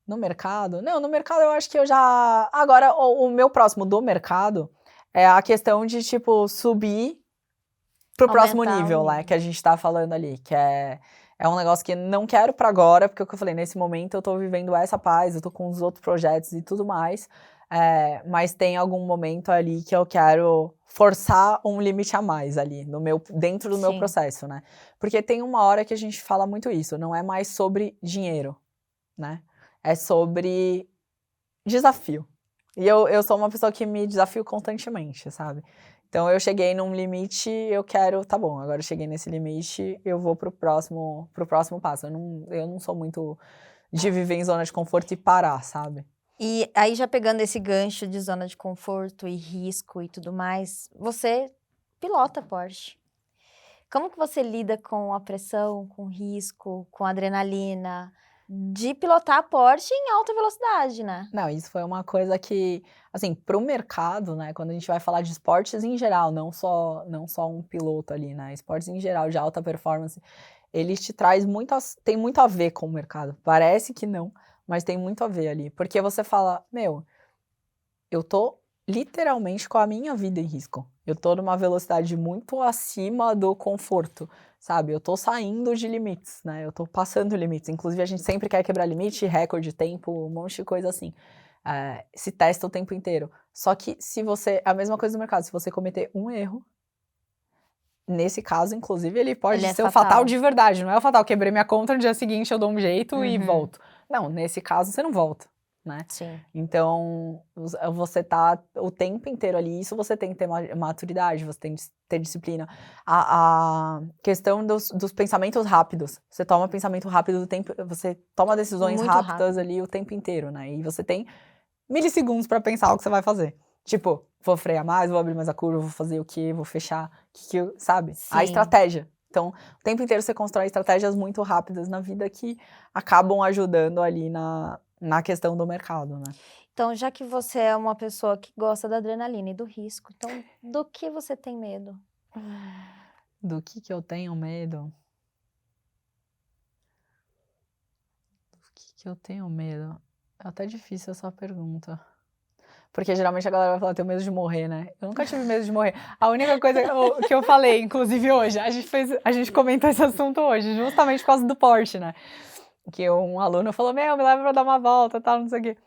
No mercado? Não, no mercado eu acho que eu já. Agora, o meu próximo do mercado é a questão de, tipo, subir pro próximo Aumentar o nível, nível. que a gente tá falando ali, que é um negócio que não quero pra agora, porque o que eu falei, nesse momento eu tô vivendo essa paz, eu tô com os outros projetos e tudo mais, mas tem algum momento ali que eu quero forçar um limite a mais ali, dentro do meu Sim. processo, né? Porque tem uma hora que a gente fala muito isso, não é mais sobre dinheiro, né? É sobre desafio. E eu sou uma pessoa que me desafio constantemente, sabe? Então eu cheguei num limite, eu quero, tá bom, agora eu cheguei nesse limite, eu vou pro próximo passo. Eu não sou muito de viver em zona de conforto e parar, sabe? E aí, já pegando esse gancho de zona de conforto e risco e tudo mais, você pilota Porsche. Como que você lida com a pressão, com o risco, com a adrenalina de pilotar a Porsche em alta velocidade, né? Não, isso foi uma coisa que, assim, pro mercado, né, quando a gente vai falar de esportes em geral, não só um piloto ali, né, esportes em geral de alta performance, ele te traz tem muito a ver com o mercado. Parece que não, mas tem muito a ver ali, porque você fala, meu, eu tô literalmente com a minha vida em risco. Eu tô numa velocidade muito acima do conforto, sabe? Eu tô saindo de limites, né? Eu tô passando limites. Inclusive, a gente sempre quer quebrar limite, recorde de tempo, um monte de coisa assim. Se testa o tempo inteiro. Só que a mesma coisa no mercado, se você cometer um erro, nesse caso, inclusive, ele Ele pode é ser o fatal fatal. de verdade. Não é o fatal, quebrei minha conta, no dia seguinte eu dou um jeito e Uhum, volto. Não, nesse caso você não volta, né? sim. Então, você tá o tempo inteiro ali, isso você tem que ter maturidade, você tem que ter disciplina. A questão dos pensamentos rápidos. Você toma pensamento rápido do tempo, você toma decisões Muito rápidas rápido. ali o tempo inteiro, né? E você tem milissegundos pra pensar o que você vai fazer. Tipo, vou frear mais, vou abrir mais a curva, vou fazer o quê, vou fechar, sabe? A Sim. estratégia. Então, o tempo inteiro você constrói estratégias muito rápidas na vida que acabam ajudando ali na questão do mercado, né? Então, já que você é uma pessoa que gosta da adrenalina e do risco, então do que você tem medo? Do que eu tenho medo? Do que eu tenho medo? É até difícil essa pergunta. Porque geralmente a galera vai falar, eu tenho medo de morrer, né? Eu nunca tive medo de morrer. A única coisa que eu falei, inclusive hoje, a gente comentou esse assunto hoje, justamente por causa do Porsche, né? Que um aluno falou, meu, me leva pra dar uma volta, tal, não sei o quê.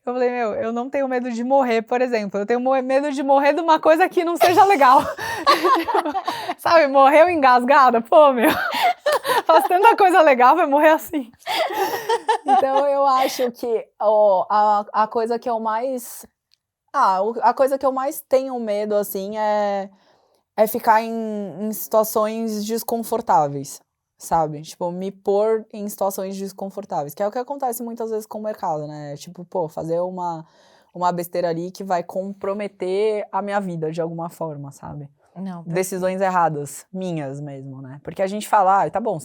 Eu falei, meu, eu não tenho medo de morrer, por exemplo. Eu tenho medo de morrer de uma coisa que não seja legal. Sabe, morreu engasgada? Pô, meu, faz tanta coisa legal, vai morrer assim. Então, eu acho que a coisa que eu mais... a coisa que eu mais tenho medo, assim, é ficar em situações desconfortáveis, sabe? Tipo, me pôr em situações desconfortáveis, que é o que acontece muitas vezes com o mercado, né? Tipo, pô, fazer uma besteira ali que vai comprometer a minha vida de alguma forma, sabe? Não, Decisões perfeito. erradas, minhas mesmo, né? Porque a gente fala, tá bom,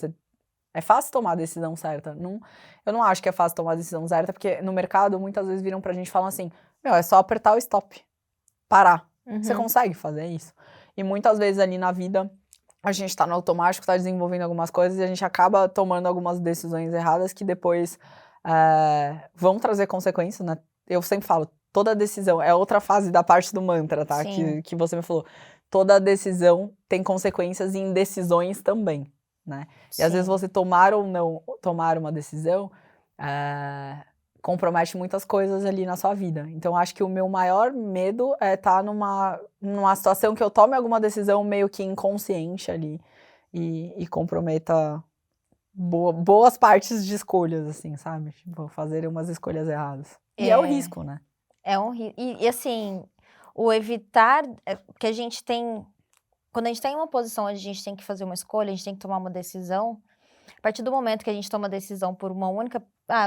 é fácil tomar a decisão certa. Não, eu não acho que é fácil tomar a decisão certa, porque no mercado muitas vezes viram pra gente e falam assim, meu, é só apertar o stop, parar. Você Uhum. consegue fazer isso? E muitas vezes ali na vida, a gente tá no automático, tá desenvolvendo algumas coisas e a gente acaba tomando algumas decisões erradas que depois vão trazer consequências, né? Eu sempre falo, toda decisão, é outra fase da parte do mantra, tá? Que você me falou. Toda decisão tem consequências e indecisões também, né? E às vezes você tomar ou não tomar uma decisão compromete muitas coisas ali na sua vida. Então, acho que o meu maior medo é estar numa situação que eu tome alguma decisão meio que inconsciente ali e comprometa boas partes de escolhas, assim, sabe? Tipo, fazer umas escolhas erradas. E é o risco, né? É um risco. E assim, o evitar, que a gente tem, quando a gente tem uma posição onde a gente tem que fazer uma escolha, a gente tem que tomar uma decisão, a partir do momento que a gente toma a decisão por uma única,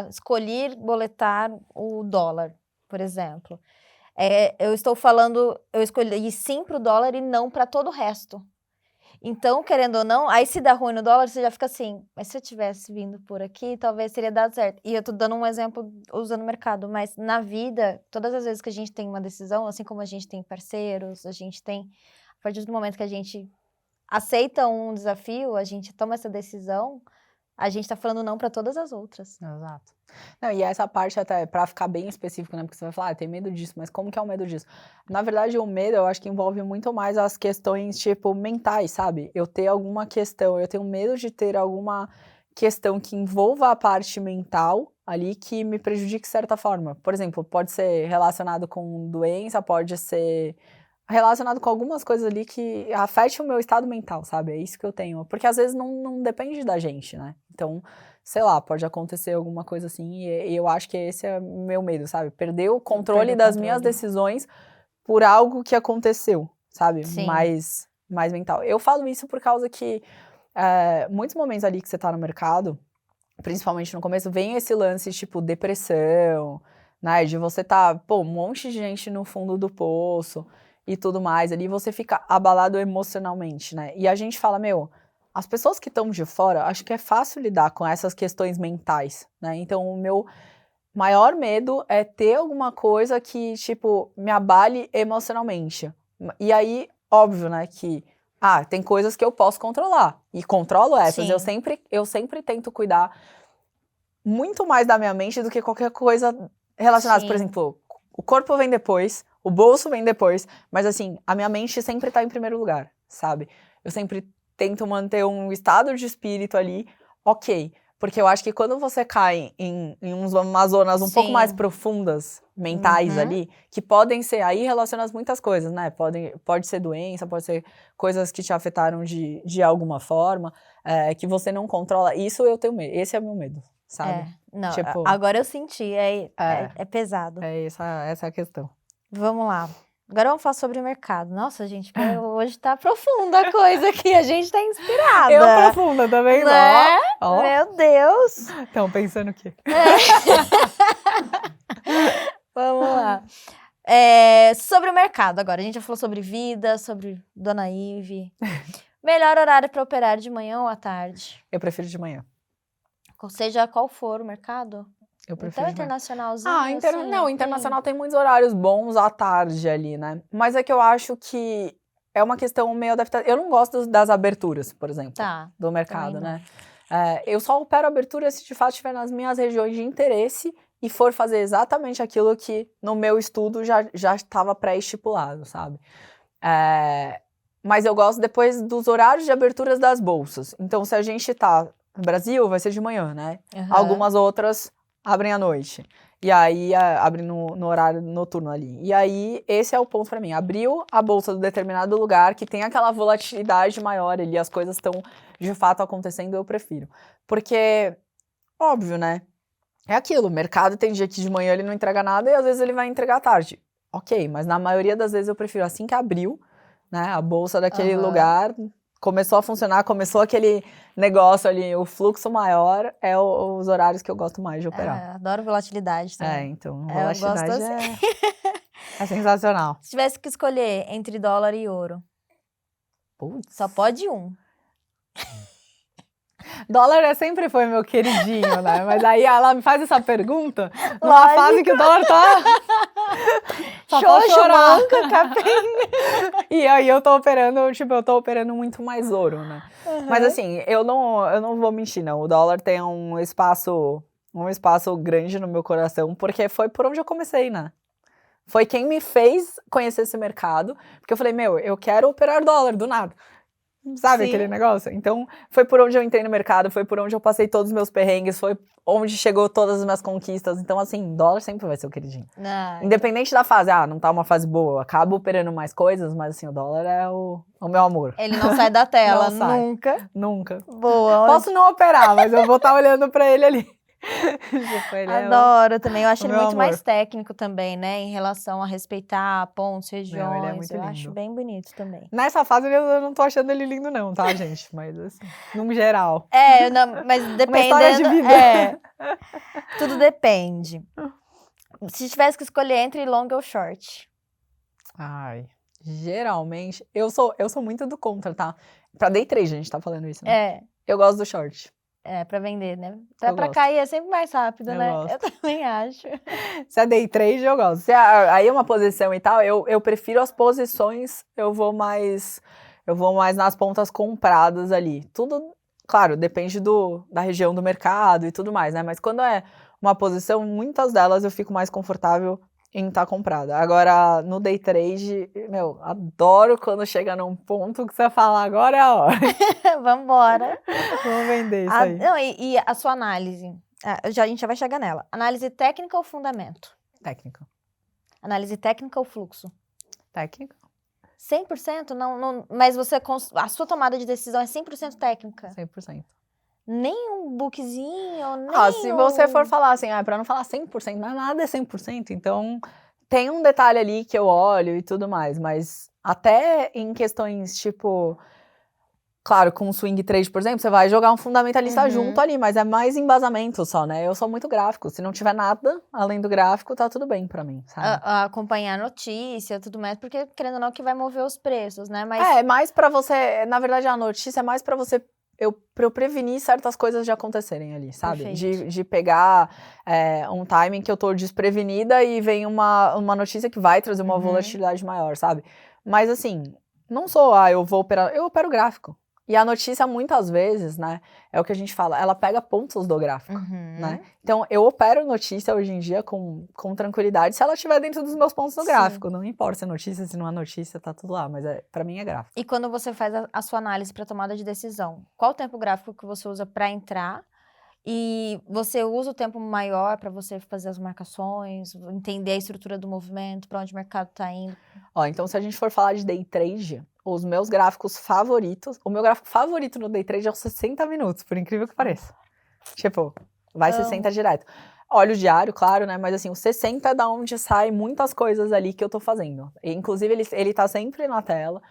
escolher boletar o dólar, por exemplo. Eu escolhi sim para o dólar e não para todo o resto. Então, querendo ou não, aí se dá ruim no dólar, você já fica assim, mas se eu tivesse vindo por aqui, talvez teria dado certo. E eu tô dando um exemplo usando o mercado, mas na vida, todas as vezes que a gente tem uma decisão, assim como a gente tem parceiros, a partir do momento que a gente aceita um desafio, a gente toma essa decisão, a gente tá falando não para todas as outras. Exato. Não, e essa parte até, pra ficar bem específico, né? Porque você vai falar, tem medo disso, mas como que é o medo disso? Na verdade, o medo, eu acho que envolve muito mais as questões, tipo, mentais, sabe? Eu tenho medo de ter alguma questão que envolva a parte mental ali que me prejudique de certa forma. Por exemplo, pode ser relacionado com doença, pode ser relacionado com algumas coisas ali que afetem o meu estado mental, sabe? É isso que eu tenho. Porque às vezes não depende da gente, né? Então, sei lá, pode acontecer alguma coisa assim e eu acho que esse é o meu medo, sabe? Perder o controle das minhas decisões por algo que aconteceu, sabe? Sim. Mais mental. Eu falo isso por causa que muitos momentos ali que você tá no mercado, principalmente no começo, vem esse lance tipo depressão, né? De você tá, um monte de gente no fundo do poço e tudo mais, ali você fica abalado emocionalmente, né? E a gente fala, as pessoas que estão de fora, acho que é fácil lidar com essas questões mentais, né? Então, o meu maior medo é ter alguma coisa que, tipo, me abale emocionalmente. E aí, óbvio, né, que, tem coisas que eu posso controlar, e controlo essas. Sim. Eu sempre tento cuidar muito mais da minha mente do que qualquer coisa relacionada, por exemplo, o corpo vem depois, o bolso vem depois, mas assim, a minha mente sempre tá em primeiro lugar, sabe? Eu sempre tento manter um estado de espírito ali, ok. Porque eu acho que quando você cai em umas zonas um pouco mais profundas, mentais ali, que podem ser, aí relacionam muitas coisas, né? Pode ser doença, pode ser coisas que te afetaram de alguma forma, que você não controla. Isso eu tenho medo, esse é o meu medo, sabe? Não, Tipo, agora eu senti, é pesado. Essa é a questão. Vamos lá. Agora vamos falar sobre o mercado. Nossa, gente, hoje tá profunda a coisa aqui. A gente tá inspirada. Eu profunda também, né? Ó. Meu Deus. Estão pensando o quê? Vamos lá. Sobre o mercado agora. A gente já falou sobre vida, sobre Dona Ive. Melhor horário para operar, de manhã ou à tarde? Eu prefiro de manhã. Seja qual for o mercado? Eu prefiro Então, internacionalzinho, não, internacional tem muitos horários bons à tarde ali, né? Mas é que eu acho que é uma questão meio adaptada. Eu não gosto das aberturas, por exemplo, do mercado, né? Eu só opero abertura se de fato estiver nas minhas regiões de interesse e for fazer exatamente aquilo que no meu estudo já estava pré-estipulado, sabe? Mas eu gosto depois dos horários de aberturas das bolsas. Então, se a gente tá no Brasil, vai ser de manhã, né? Algumas outras abrem à noite. E aí, abrem no horário noturno ali. E aí, esse é o ponto pra mim. Abriu a bolsa do determinado lugar, que tem aquela volatilidade maior ali, as coisas estão de fato acontecendo, eu prefiro. Porque, óbvio, né? É aquilo, o mercado tem dia que de manhã ele não entrega nada e às vezes ele vai entregar à tarde. Ok, mas na maioria das vezes eu prefiro assim que abriu, né, a bolsa daquele lugar, começou a funcionar, começou aquele negócio ali, o fluxo maior os horários que eu gosto mais de operar. Adoro volatilidade também. Então, volatilidade eu gosto assim. é sensacional. Se tivesse que escolher entre dólar e ouro, só pode um. Dólar sempre foi meu queridinho, né? Mas aí ela me faz essa pergunta numa fase que o dólar tá... Xoxo, manca, capenga. E aí eu tô operando muito mais ouro, né? Mas assim, eu não vou mentir, não. O dólar tem um espaço um espaço grande no meu coração, porque foi por onde eu comecei, né? Foi quem me fez conhecer esse mercado, porque eu falei, meu, eu quero operar dólar do nada. Sabe Sim. aquele negócio? Então, foi por onde eu entrei no mercado, foi por onde eu passei todos os meus perrengues, foi onde chegou todas as minhas conquistas. Então, assim, dólar sempre vai ser o queridinho. Ah, Independente da fase, não tá uma fase boa, eu acabo operando mais coisas, mas assim, o dólar é o meu amor. ele não sai da tela, Não sai. nunca. Nunca. Boa, Posso não operar, mas eu vou estar olhando pra ele ali. Tipo, ele é adoro também. Eu acho o ele meu muito amor. mais técnico também, né? Em relação a respeitar pontos, Meu, ele é regiões. muito Eu lindo. acho bem bonito também. Nessa fase eu não tô achando ele lindo não, tá, gente? Mas assim, no geral. Mas Uma história de dependendo. vida. Tudo depende. Se tivesse que escolher entre long ou short. Ai, geralmente, eu sou muito do contra, tá? Pra day trade a gente tá falando isso, né? Eu gosto do short. Pra vender, né? Eu Pra gosto. cair é sempre mais rápido, Eu né? gosto. Eu também acho. Se é day trade, eu gosto. Se aí é uma posição e tal, eu prefiro as posições, eu vou mais nas pontas compradas ali. Tudo, claro, depende da região do mercado e tudo mais, né? Mas quando é uma posição, muitas delas eu fico mais confortável em estar comprada. Agora, no day trade, meu, adoro quando chega num ponto que você fala, agora é a hora. Vambora. Vamos vender isso aí. Não, e a sua análise? A gente já vai chegar nela. Análise técnica ou fundamento? Técnica. Análise técnica ou fluxo? Técnica. 100%? Não, mas a sua tomada de decisão é 100% técnica? 100%. Nem um bookzinho, nem Se você for falar assim, pra não falar 100%, mas nada é 100%, então tem um detalhe ali que eu olho e tudo mais, mas até em questões tipo, claro, com o swing trade, por exemplo, você vai jogar um fundamentalista junto ali, mas é mais embasamento só, né? Eu sou muito gráfico, se não tiver nada além do gráfico, tá tudo bem pra mim, sabe? acompanhar a notícia e tudo mais, porque querendo ou não que vai mover os preços, né? Mas É mais pra você, na verdade a notícia é mais pra você pra eu prevenir certas coisas de acontecerem ali, sabe? Perfeito. De pegar um timing que eu tô desprevenida e vem uma notícia que vai trazer uma volatilidade maior, sabe? Mas assim, não sou, eu vou operar, eu opero gráfico. E a notícia, muitas vezes, né, é o que a gente fala, ela pega pontos do gráfico, né? Então, eu opero notícia hoje em dia com tranquilidade se ela estiver dentro dos meus pontos do gráfico. Não importa se é notícia, se não é notícia, tá tudo lá, mas pra mim é gráfico. E quando você faz a sua análise para tomada de decisão, qual o tempo gráfico que você usa para entrar? E você usa o tempo maior para você fazer as marcações, entender a estrutura do movimento, para onde o mercado está indo? Então se a gente for falar de day trade, os meus gráficos favoritos, o meu gráfico favorito no day trade é os 60 minutos, por incrível que pareça. Tipo, vai 60 direto. Olha o diário, claro, né? Mas assim, o 60 é da onde sai muitas coisas ali que eu tô fazendo. E, inclusive, ele tá sempre na tela.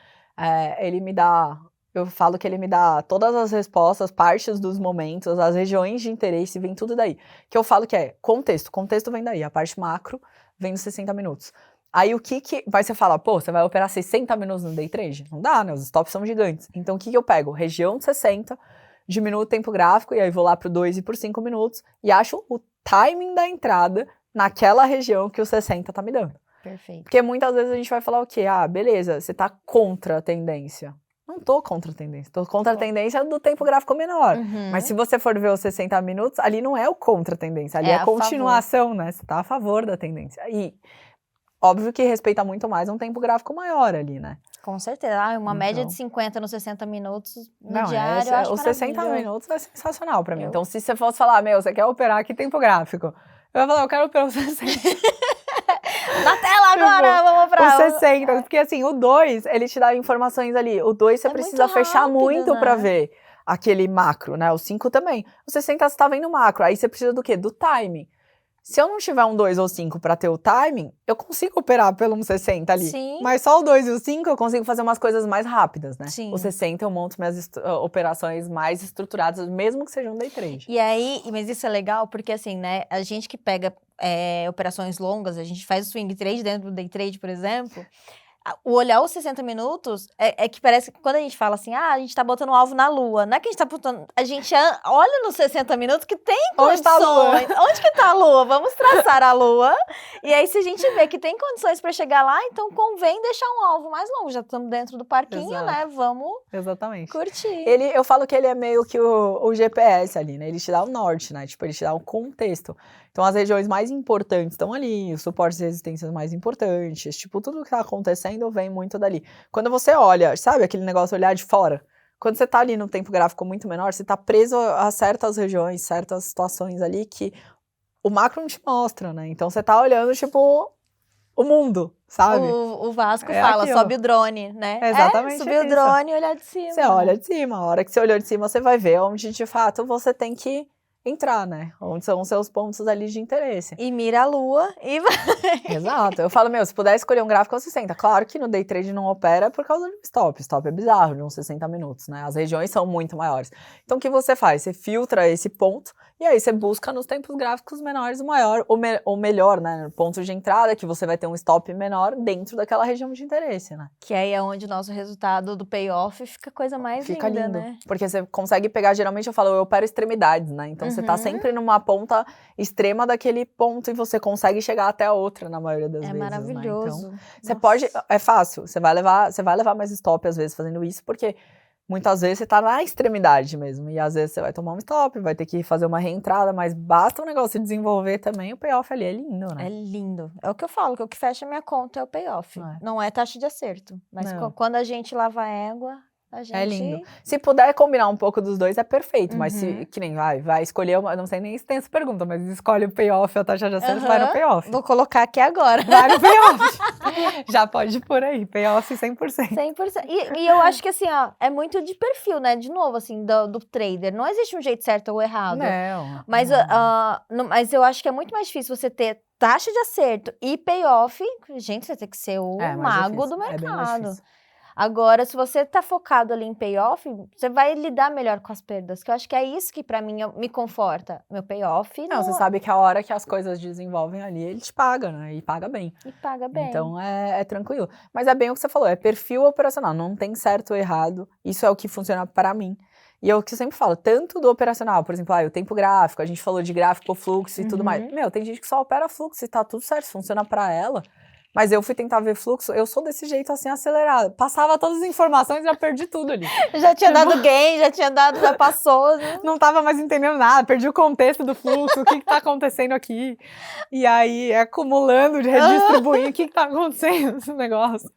Ele me dá... Eu falo que ele me dá todas as respostas, partes dos momentos, as regiões de interesse, vem tudo daí. Que eu falo que é contexto. Contexto vem daí. A parte macro vem nos 60 minutos. Aí o que vai você fala, pô, você vai operar 60 minutos no day trade? Não dá, né? Os stops são gigantes. Então o que eu pego? Região de 60, diminuo o tempo gráfico e aí vou lá pro 2 e por 5 minutos e acho o timing da entrada naquela região que o 60 tá me dando. Perfeito. Porque muitas vezes a gente vai falar o quê? Beleza, você tá contra a tendência. Não tô contra a tendência, tô contra a tendência do tempo gráfico menor. Mas se você for ver os 60 minutos, ali não é o contra a tendência, ali é a continuação, né? Você tá a favor da tendência. E óbvio que respeita muito mais um tempo gráfico maior ali, né? Com certeza. Uma média de 50 nos 60 minutos no diário, eu acho os 60 minutos é sensacional pra mim. Eu- Então, se você fosse falar, você quer operar que tempo gráfico? Eu ia falar, eu quero operar os 60. Na tela agora, vamos pra... Os 60, porque assim, o 2, ele te dá informações ali. O 2 você precisa muito fechar rápido, muito né? pra ver aquele macro, né? O 5 também. O 60 você tá vendo macro, aí você precisa do quê? Do timing. Se eu não tiver um 2 ou 5 pra ter o timing, eu consigo operar pelo 60 ali. Sim. Mas só o 2 e o 5 eu consigo fazer umas coisas mais rápidas, né? Sim. O 60 eu monto minhas operações mais estruturadas, mesmo que seja um day trade. E aí, mas isso é legal porque assim, né, a gente que pega operações longas, a gente faz o swing trade dentro do day trade, por exemplo, o olhar os 60 minutos é que parece que quando a gente fala assim, a gente tá botando um alvo na lua, não é que a gente tá botando, a gente olha nos 60 minutos que tem Onde condições. tá a lua? Onde que tá a lua? Vamos traçar a lua. E aí, se a gente vê que tem condições pra chegar lá, então convém deixar um alvo mais longo. Já estamos dentro do parquinho, Exato. né? Vamos Exatamente. curtir. Eu falo que ele é meio que o GPS ali, né? Ele te dá o norte, né? Tipo, ele te dá o contexto. Então, as regiões mais importantes estão ali, os suportes e resistências mais importantes. Tipo, tudo que tá acontecendo vem muito dali. Quando você olha, sabe aquele negócio olhar de fora? Quando você tá ali no tempo gráfico muito menor, você tá preso a certas regiões, certas situações ali que o macro não te mostra, né? Então, você tá olhando, tipo, o mundo, sabe? O Vasco É fala, aqui, ó. sobe o drone, né? É exatamente subir o isso. drone e olhar de cima. Você olha de cima, a hora que você olhou de cima, você vai ver onde, de fato, você tem que entrar, né? Onde são os seus pontos ali de interesse. E mira a lua e vai. Exato. Eu falo, se puder escolher um gráfico, é 60. Claro que no day trade não opera por causa do stop. Stop é bizarro, de uns 60 minutos, né? As regiões são muito maiores. Então, o que você faz? Você filtra esse ponto e aí você busca nos tempos gráficos menores o maior, ou melhor, né? Ponto de entrada, que você vai ter um stop menor dentro daquela região de interesse, né? Que aí é onde o nosso resultado do payoff fica a coisa mais Fica linda, lindo. né? Porque você consegue pegar, geralmente eu falo, eu opero extremidades, né? Então você tá sempre numa ponta extrema daquele ponto e você consegue chegar até a outra na maioria das É vezes. maravilhoso. Né? Então, você pode. É fácil, você vai levar mais stop às vezes fazendo isso, porque muitas vezes você tá na extremidade mesmo. E às vezes você vai tomar um stop, vai ter que fazer uma reentrada, mas basta o negócio se desenvolver também, o payoff ali é lindo, né? É lindo. É o que eu falo, que o que fecha a minha conta é o payoff. Não é taxa de acerto. Mas quando a gente lava a égua, a gente... É lindo. Se puder combinar um pouco dos dois, é perfeito. Mas se, que nem vai escolher uma... Não sei nem se tem essa pergunta, mas escolhe o payoff ou a taxa de acerto, vai no payoff. Vou colocar aqui agora. Vai no payoff. Já pode ir por aí. Payoff 100%. 100%. E eu acho que, assim, ó, é muito de perfil, né? De novo, assim, do trader. Não existe um jeito certo ou errado. Não. Mas eu acho que é muito mais difícil você ter taxa de acerto e payoff. Gente, você tem que ser o mago do mercado. Agora, se você tá focado ali em payoff, você vai lidar melhor com as perdas, que eu acho que é isso que pra mim me conforta. Meu payoff... Não, você sabe que a hora que as coisas desenvolvem ali, ele te paga, né? E paga bem. E paga bem. Então, é tranquilo. Mas é bem o que você falou, é perfil operacional, não tem certo ou errado. Isso é o que funciona pra mim. E é o que eu sempre falo, tanto do operacional, por exemplo, o tempo gráfico, a gente falou de gráfico, fluxo e tudo mais. Tem gente que só opera fluxo e tá tudo certo, funciona pra ela. Mas eu fui tentar ver fluxo, eu sou desse jeito assim, acelerado. Passava todas as informações e já perdi tudo ali. Já tinha dado gain, já passou. Não tava mais entendendo nada, perdi o contexto do fluxo, o que tá acontecendo aqui. E aí, acumulando, redistribuindo, o que tá acontecendo nesse negócio.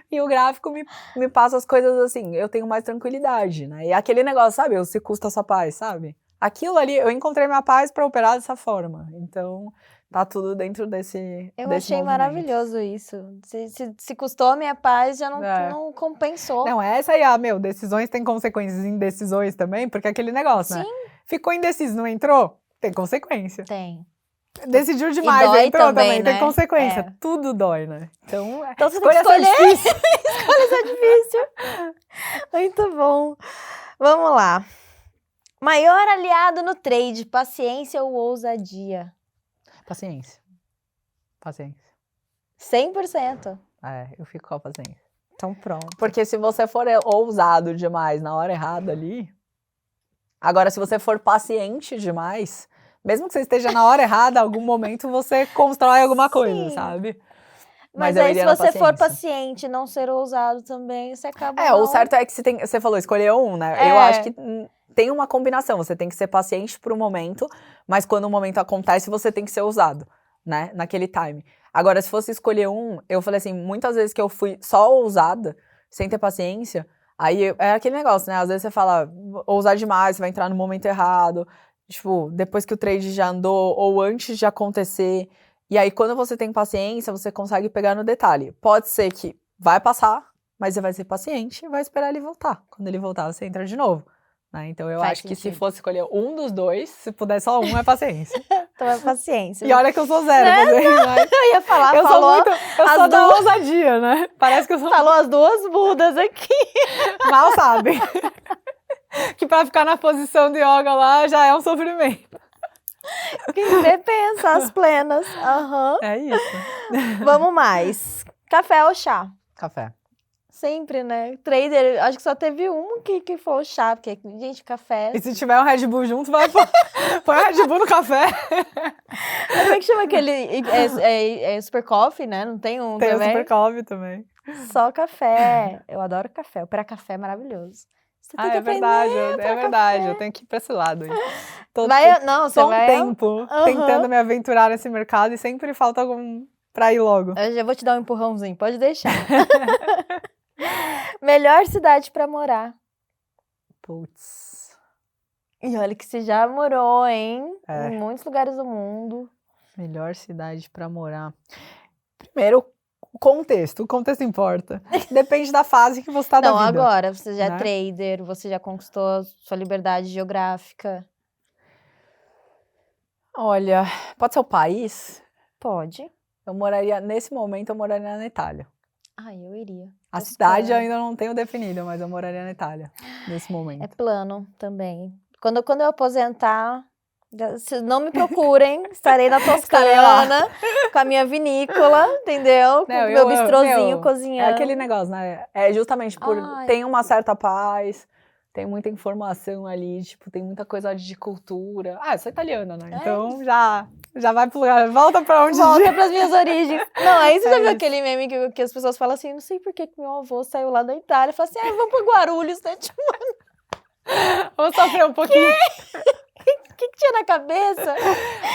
E o gráfico me passa as coisas assim, eu tenho mais tranquilidade, né? E aquele negócio, sabe, se custa a sua paz, sabe? Aquilo ali, eu encontrei minha paz pra operar dessa forma. Então... Tá tudo dentro desse Eu desse achei movimento. Maravilhoso isso. Se custou a minha paz, já não compensou. Não, essa aí, decisões têm consequências, indecisões também, porque aquele negócio, né? Ficou indeciso, não entrou? Tem consequência. Tem. Decidiu demais, entrou também, né? Tem consequência. Tudo dói, né? Então escolha é difícil. Escolhas é difícil. Muito bom. Vamos lá. Maior aliado no trade, paciência ou ousadia? Paciência. 100%. Eu fico com a paciência. Então pronto. Porque se você for ousado demais na hora errada ali... Agora, se você for paciente demais, mesmo que você esteja na hora errada, em algum momento você constrói alguma coisa, sabe? Mas aí, se você for paciente e não ser ousado também, você acaba... O certo é que você falou, escolher um, né? Eu acho que tem uma combinação. Você tem que ser paciente pro momento, mas quando o momento acontece, você tem que ser ousado, né? Naquele time. Agora, se fosse escolher um, eu falei assim, muitas vezes que eu fui só ousada, sem ter paciência, aí é aquele negócio, né? Às vezes você fala, ousar demais, você vai entrar no momento errado, tipo, depois que o trade já andou, ou antes de acontecer... E aí, quando você tem paciência, você consegue pegar no detalhe. Pode ser que vai passar, mas você vai ser paciente e vai esperar ele voltar. Quando ele voltar, você entra de novo. Né? Então, eu acho que se fosse escolher um dos dois, se puder só um, é paciência. Então é paciência. E olha que eu sou zero. Mas eu ia falar, eu sou da ousadia, né? Parece que eu sou... Falou as duas mudas aqui. Mal sabem. Que pra ficar na posição de yoga lá, já é um sofrimento. Quem vê pensa, as plenas. É isso. Vamos mais. Café ou chá? Café. Sempre, né? Trader, acho que só teve um que falou chá, porque, gente, café... E se tiver um Red Bull junto, vai põe o Red Bull no café. Como é que chama aquele... É Super Coffee, né? Não tem um Tem o também? Super Coffee também. Só café. Eu adoro café. O pré-café é maravilhoso. Você tem que É verdade, aprender é verdade. Eu tenho que ir pra esse lado aí. Tô Não, você tô há um vai... tempo tentando me aventurar nesse mercado e sempre falta algum pra ir logo. Eu já vou te dar um empurrãozinho, pode deixar. Melhor cidade pra morar. Putz. E olha que você já morou, hein? É. Em muitos lugares do mundo. Melhor cidade pra morar. Primeiro, o contexto. O contexto importa. Depende da fase que você tá da Não, vida. agora, você já é né? trader, você já conquistou sua liberdade geográfica. Olha, pode ser o país? Pode. Nesse momento, eu moraria na Itália. Ai, eu iria. A Tô cidade eu esperando. ainda não tenho definida, mas eu moraria na Itália, nesse momento. É plano também. Quando eu aposentar, se não me procurem, estarei na Estarei lá. Toscana, com a minha vinícola, entendeu? Com Não, o meu eu amo, bistrozinho meu, cozinhando. É aquele negócio, né? É justamente por... Ai. Tem uma certa paz, tem muita informação ali, tipo, tem muita coisa de cultura. Ah, eu sou italiana, né? É Então já vai pro lugar, volta pra onde... Volta pras minhas origens. Não, aí você É já viu isso. aquele meme que as pessoas falam assim, não sei por que meu avô saiu lá da Itália. Fala assim, vamos pra Guarulhos, né? Tipo, Vou sofrer um pouquinho. o que tinha na cabeça?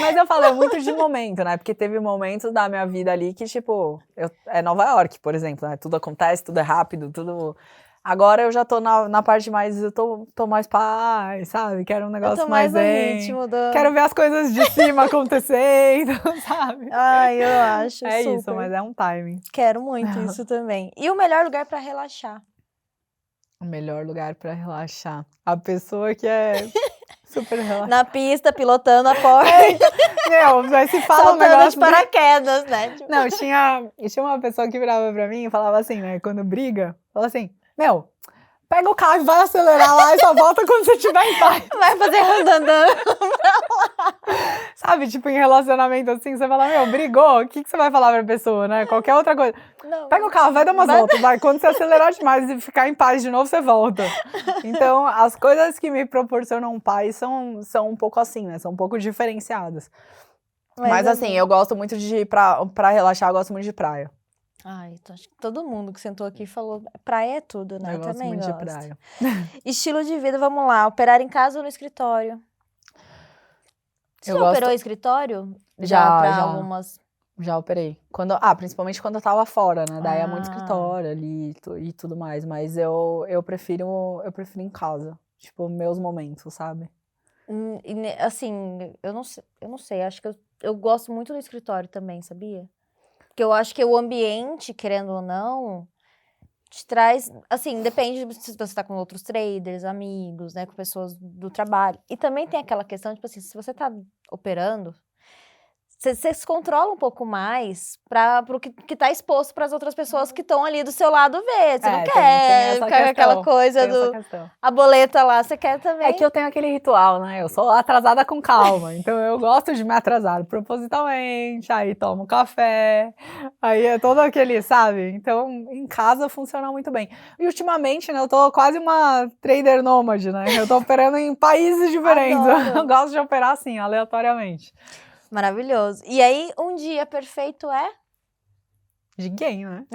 Mas eu falo, é muito de momento, né? Porque teve momentos da minha vida ali que, tipo, é Nova York, por exemplo, né? Tudo acontece, tudo é rápido, tudo... Agora eu já tô na parte mais, eu tô mais paz, sabe? Quero um Eu negócio tô mais no zen. ritmo do... Quero ver as coisas de cima acontecendo, sabe? Ai, eu acho, É super. isso, mas é um timing. Quero muito isso também. E o melhor lugar pra relaxar? O melhor lugar pra relaxar. A pessoa que é super relaxada. Na pista, pilotando a porta, Meu, mas se fala um saltando de negócio... paraquedas, né? Tipo, Não, tinha uma pessoa que virava pra mim e falava assim, né? Quando briga, fala assim, meu, pega o carro e vai acelerar lá e só volta quando você estiver em paz. vai fazer randandan. Sabe, tipo, em relacionamento assim, você fala, meu, brigou, o que você vai falar pra pessoa, né? Qualquer outra coisa. Não. Pega o carro, vai dar umas voltas, vai. Quando você acelerar demais e ficar em paz de novo, você volta. Então, as coisas que me proporcionam paz são um pouco assim, né? São um pouco diferenciadas. Mas assim, eu gosto muito de ir pra relaxar, eu gosto muito de praia. Ai, acho que todo mundo que sentou aqui falou, praia é tudo, né? Eu gosto também muito gosto. de praia. Estilo de vida, vamos lá, operar em casa ou no escritório? Você Eu já gosto- operou em escritório? Já, pra já. algumas... Já operei. Principalmente quando eu tava fora, né? Daí é muito Ah. escritório ali e tudo mais. Mas eu prefiro em casa. Tipo, meus momentos, sabe? Assim, eu não sei, acho que eu gosto muito do escritório também, sabia? Porque eu acho que o ambiente, querendo ou não, te traz, assim, depende se você tá com outros traders, amigos, né, com pessoas do trabalho. E também tem aquela questão, tipo assim, se você tá operando, você se controla um pouco mais pro que tá exposto para as outras pessoas que estão ali do seu lado ver. Você não tem quer essa ficar com aquela questão, coisa tem essa do... questão. A boleta lá, você quer também. É que eu tenho aquele ritual, né? Eu sou atrasada com calma. Então eu gosto de me atrasar propositalmente. Aí tomo café. Aí é todo aquele, sabe? Então em casa funciona muito bem. E ultimamente, né? Eu tô quase uma trader nômade, né? Eu tô operando em países diferentes. Adoro. Eu gosto de operar assim, aleatoriamente. Maravilhoso. E aí, um dia perfeito é? De game, né?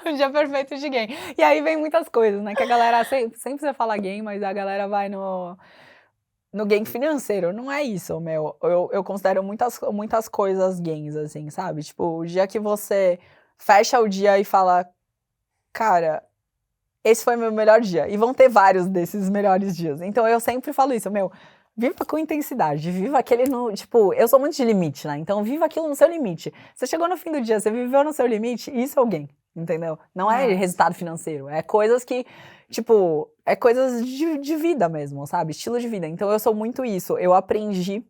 Um dia perfeito de game. E aí vem muitas coisas, né? Que a galera sempre você fala game, mas a galera vai no game financeiro. Não é isso, meu. Eu considero muitas coisas games, assim, sabe? Tipo, o dia que você fecha o dia e fala, cara, esse foi meu melhor dia. E vão ter vários desses melhores dias. Então eu sempre falo isso, meu. Viva com intensidade, viva aquele no... Tipo, eu sou muito de limite, né? Então viva aquilo no seu limite. Você chegou no fim do dia, você viveu no seu limite, isso é o game, entendeu? Não é resultado financeiro, é coisas que, tipo, é coisas de vida mesmo, sabe? Estilo de vida. Então eu sou muito isso. Eu aprendi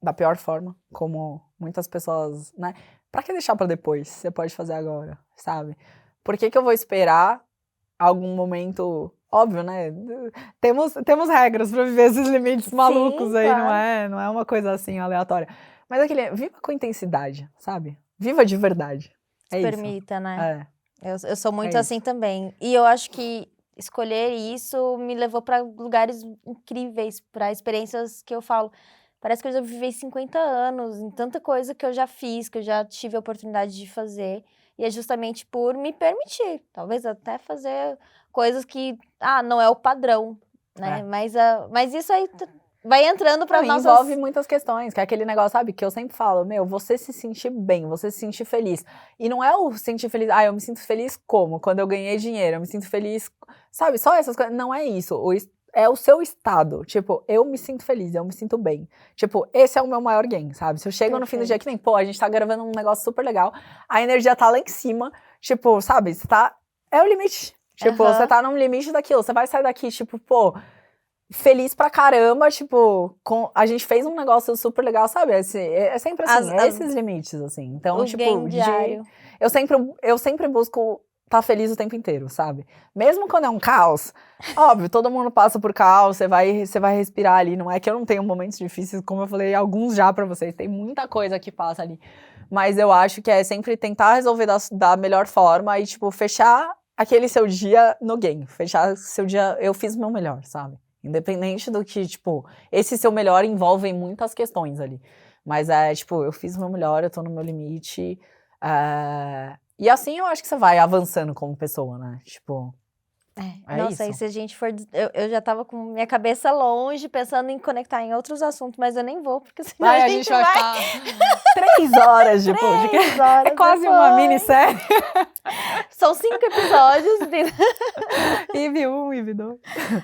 da pior forma, como muitas pessoas, né? Pra que deixar pra depois? Você pode fazer agora, sabe? Por que eu vou esperar algum momento... Óbvio, né? Temos regras pra viver esses limites malucos. Sim, aí, claro. Não é uma coisa assim aleatória. Mas viva com intensidade, sabe? Viva de verdade. É isso. permita, né? É. Eu sou muito É assim também. E eu acho que escolher isso me levou para lugares incríveis, para experiências que eu falo. Parece que eu já vivi 50 anos em tanta coisa que eu já fiz, que eu já tive a oportunidade de fazer. E é justamente por me permitir. Talvez até fazer coisas que, não é o padrão, né? É. Mas isso aí vai entrando para Não, nossas... envolve muitas questões, que é aquele negócio, sabe, que eu sempre falo, você se sentir bem, você se sentir feliz. E não é o sentir feliz, eu me sinto feliz como? Quando eu ganhei dinheiro, eu me sinto feliz, sabe, só essas coisas. Não é isso, é o seu estado. Tipo, eu me sinto feliz, eu me sinto bem. Tipo, esse é o meu maior gain, sabe? Se eu chego no fim do dia, que nem, a gente tá gravando um negócio super legal, a energia tá lá em cima, tipo, sabe, é o limite. Tipo, você tá no limite daquilo, você vai sair daqui, tipo, feliz pra caramba, tipo, a gente fez um negócio super legal, sabe? É sempre assim, esses limites, assim. Então, o tipo, game diário. eu sempre busco estar feliz o tempo inteiro, sabe? Mesmo quando é um caos, óbvio, todo mundo passa por caos, você vai respirar ali, não é que eu não tenho momentos difíceis, como eu falei, alguns já pra vocês, tem muita coisa que passa ali. Mas eu acho que é sempre tentar resolver da melhor forma e, tipo, fechar aquele seu dia no game. Fechar seu dia, eu fiz o meu melhor, sabe? Independente do que, tipo, esse seu melhor envolve muitas questões ali. Mas tipo, eu fiz o meu melhor, eu tô no meu limite. E assim eu acho que você vai avançando como pessoa, né? Tipo, Nossa, isso. e se a gente for... Eu já tava com minha cabeça longe, pensando em conectar em outros assuntos, mas eu nem vou, porque senão a gente vai ficar 3 horas de podcast. 3 horas É quase depois. uma minissérie. São 5 episódios, entendeu? IV 1, IV 2.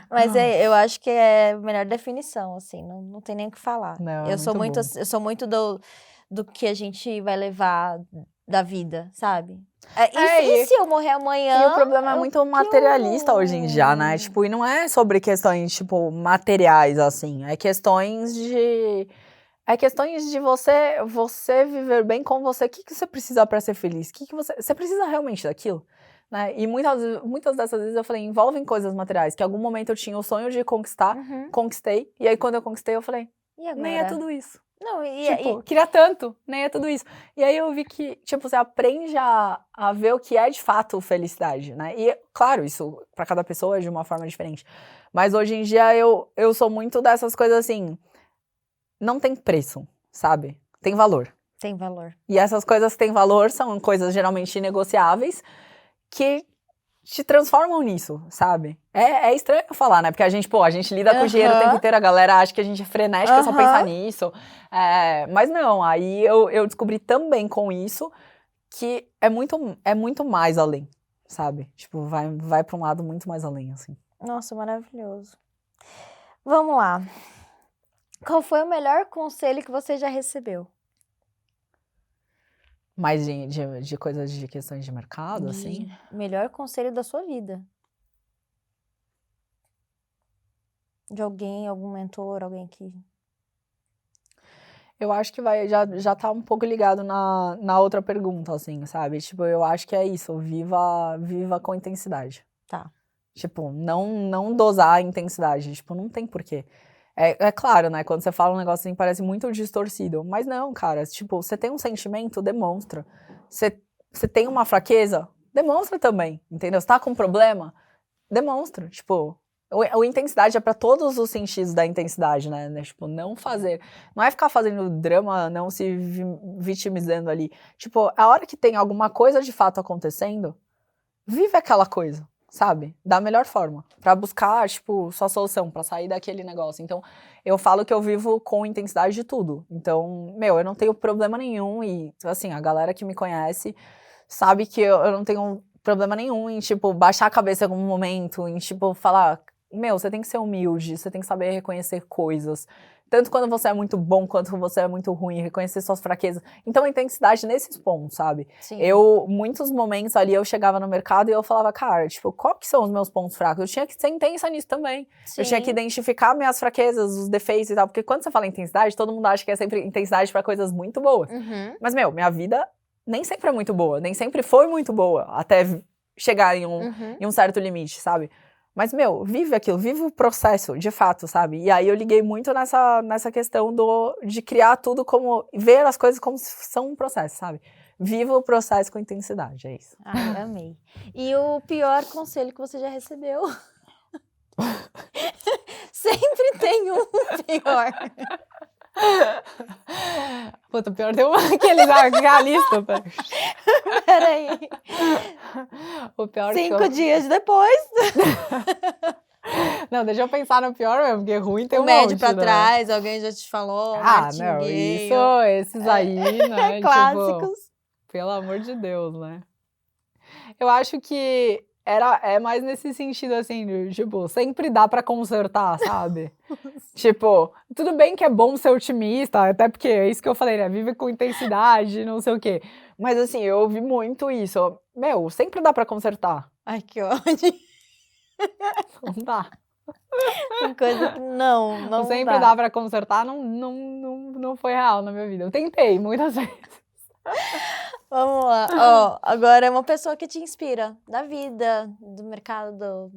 Mas eu acho que é a melhor definição, assim, não tem nem o que falar. Não, eu sou muito, bom. eu sou muito do que a gente vai levar da vida, sabe? E se eu morrer amanhã? E o problema é muito materialista hoje em dia, né? Tipo, e não é sobre questões, tipo, materiais, assim. É questões de você viver bem com você. O que você precisa pra ser feliz? Você precisa realmente daquilo? Né? E muitas dessas vezes eu falei, envolvem coisas materiais. Que em algum momento eu tinha o sonho de conquistar, conquistei. E aí quando eu conquistei, eu falei, nem é tudo isso. Não, Queria tanto, nem é tudo isso. E aí eu vi que, tipo, você aprende a ver o que é de fato felicidade, né? E, claro, isso pra cada pessoa é de uma forma diferente. Mas hoje em dia eu sou muito dessas coisas assim, não tem preço, sabe? Tem valor. Tem valor. E essas coisas que têm valor são coisas geralmente inegociáveis que te transformam nisso, sabe? É estranho eu falar, né? Porque a gente lida com o dinheiro o tempo inteiro, a galera acha que a gente é frenética só pensar nisso. Mas não, aí eu descobri também com isso que é muito mais além, sabe? Tipo, vai pra um lado muito mais além, assim. Nossa, maravilhoso. Vamos lá. Qual foi o melhor conselho que você já recebeu? Mais de coisas de questões de mercado, assim? Melhor conselho da sua vida. De alguém, algum mentor, alguém que... Eu acho que já tá um pouco ligado na outra pergunta, assim, sabe? Tipo, eu acho que é isso, viva com intensidade. Tá. Tipo, não dosar a intensidade, tipo, não tem porquê. É claro, né, quando você fala um negócio assim, parece muito distorcido, mas não, cara, tipo, você tem um sentimento, demonstra. Você tem uma fraqueza, demonstra também, entendeu? Você tá com um problema, demonstra, tipo... A intensidade é pra todos os sentidos da intensidade, né? Tipo, não é ficar fazendo drama, não se vitimizando ali. Tipo, a hora que tem alguma coisa de fato acontecendo, vive aquela coisa, sabe? Da melhor forma. Pra buscar, tipo, sua solução, pra sair daquele negócio. Então, eu falo que eu vivo com intensidade de tudo. Então, eu não tenho problema nenhum e, assim, a galera que me conhece sabe que eu não tenho problema nenhum em, tipo, baixar a cabeça em algum momento, em, tipo, falar... você tem que ser humilde, você tem que saber reconhecer coisas. Tanto quando você é muito bom, quanto quando você é muito ruim, reconhecer suas fraquezas. Então, a intensidade nesses pontos, sabe? Sim. Muitos momentos ali, eu chegava no mercado e eu falava, cara, tipo, qual que são os meus pontos fracos? Eu tinha que ser intensa nisso também. Sim. Eu tinha que identificar minhas fraquezas, os defeitos e tal. Porque quando você fala intensidade, todo mundo acha que é sempre intensidade pra coisas muito boas. Mas, minha vida nem sempre é muito boa, nem sempre foi muito boa, até chegar em um certo limite, sabe? Mas, vive aquilo, vive o processo, de fato, sabe? E aí eu liguei muito nessa questão de criar tudo ver as coisas como se são um processo, sabe? viva o processo com intensidade, é isso. Ai, amei. E o pior conselho que você já recebeu? Sempre tem um pior. Puta, pior tem aqueles lista. Peraí. O pior 5 dias depois. Não, deixa eu pensar no pior mesmo, porque ruim tem O um médio monte, pra né? trás, alguém já te falou. Ah, não, esses aí, né? Clássicos. Tipo, pelo amor de Deus, né? Eu acho que é mais nesse sentido, assim, de, tipo, sempre dá pra consertar, sabe? Tipo, tudo bem que é bom ser otimista, até porque é isso que eu falei, né? Vive com intensidade, não sei o quê. Mas, assim, eu ouvi muito isso. Meu, sempre dá pra consertar. Ai, que ódio. Não dá. Tem coisa que não Sempre dá pra consertar, não foi real na minha vida. Eu tentei muitas vezes. Vamos lá. Ó, agora é uma pessoa que te inspira. Da vida, do mercado,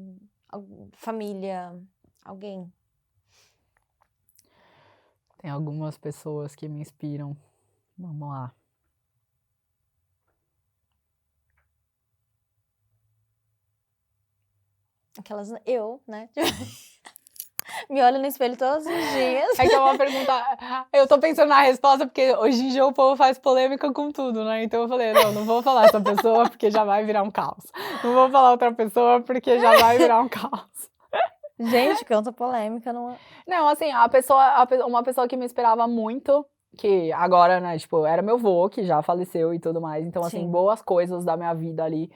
família, alguém. Tem algumas pessoas que me inspiram. Vamos lá. Aquelas, né? Me olho no espelho todos os dias. É que é uma pergunta. Eu tô pensando na resposta, porque hoje em dia o povo faz polêmica com tudo, né? Então eu falei, não vou falar essa pessoa porque já vai virar um caos. Não vou falar outra pessoa porque já vai virar um caos. Gente, canta polêmica, não é? Não, assim, uma pessoa que me inspirava muito, que agora, né, tipo, era meu vô, que já faleceu e tudo mais. Então, assim, Sim. boas coisas da minha vida ali.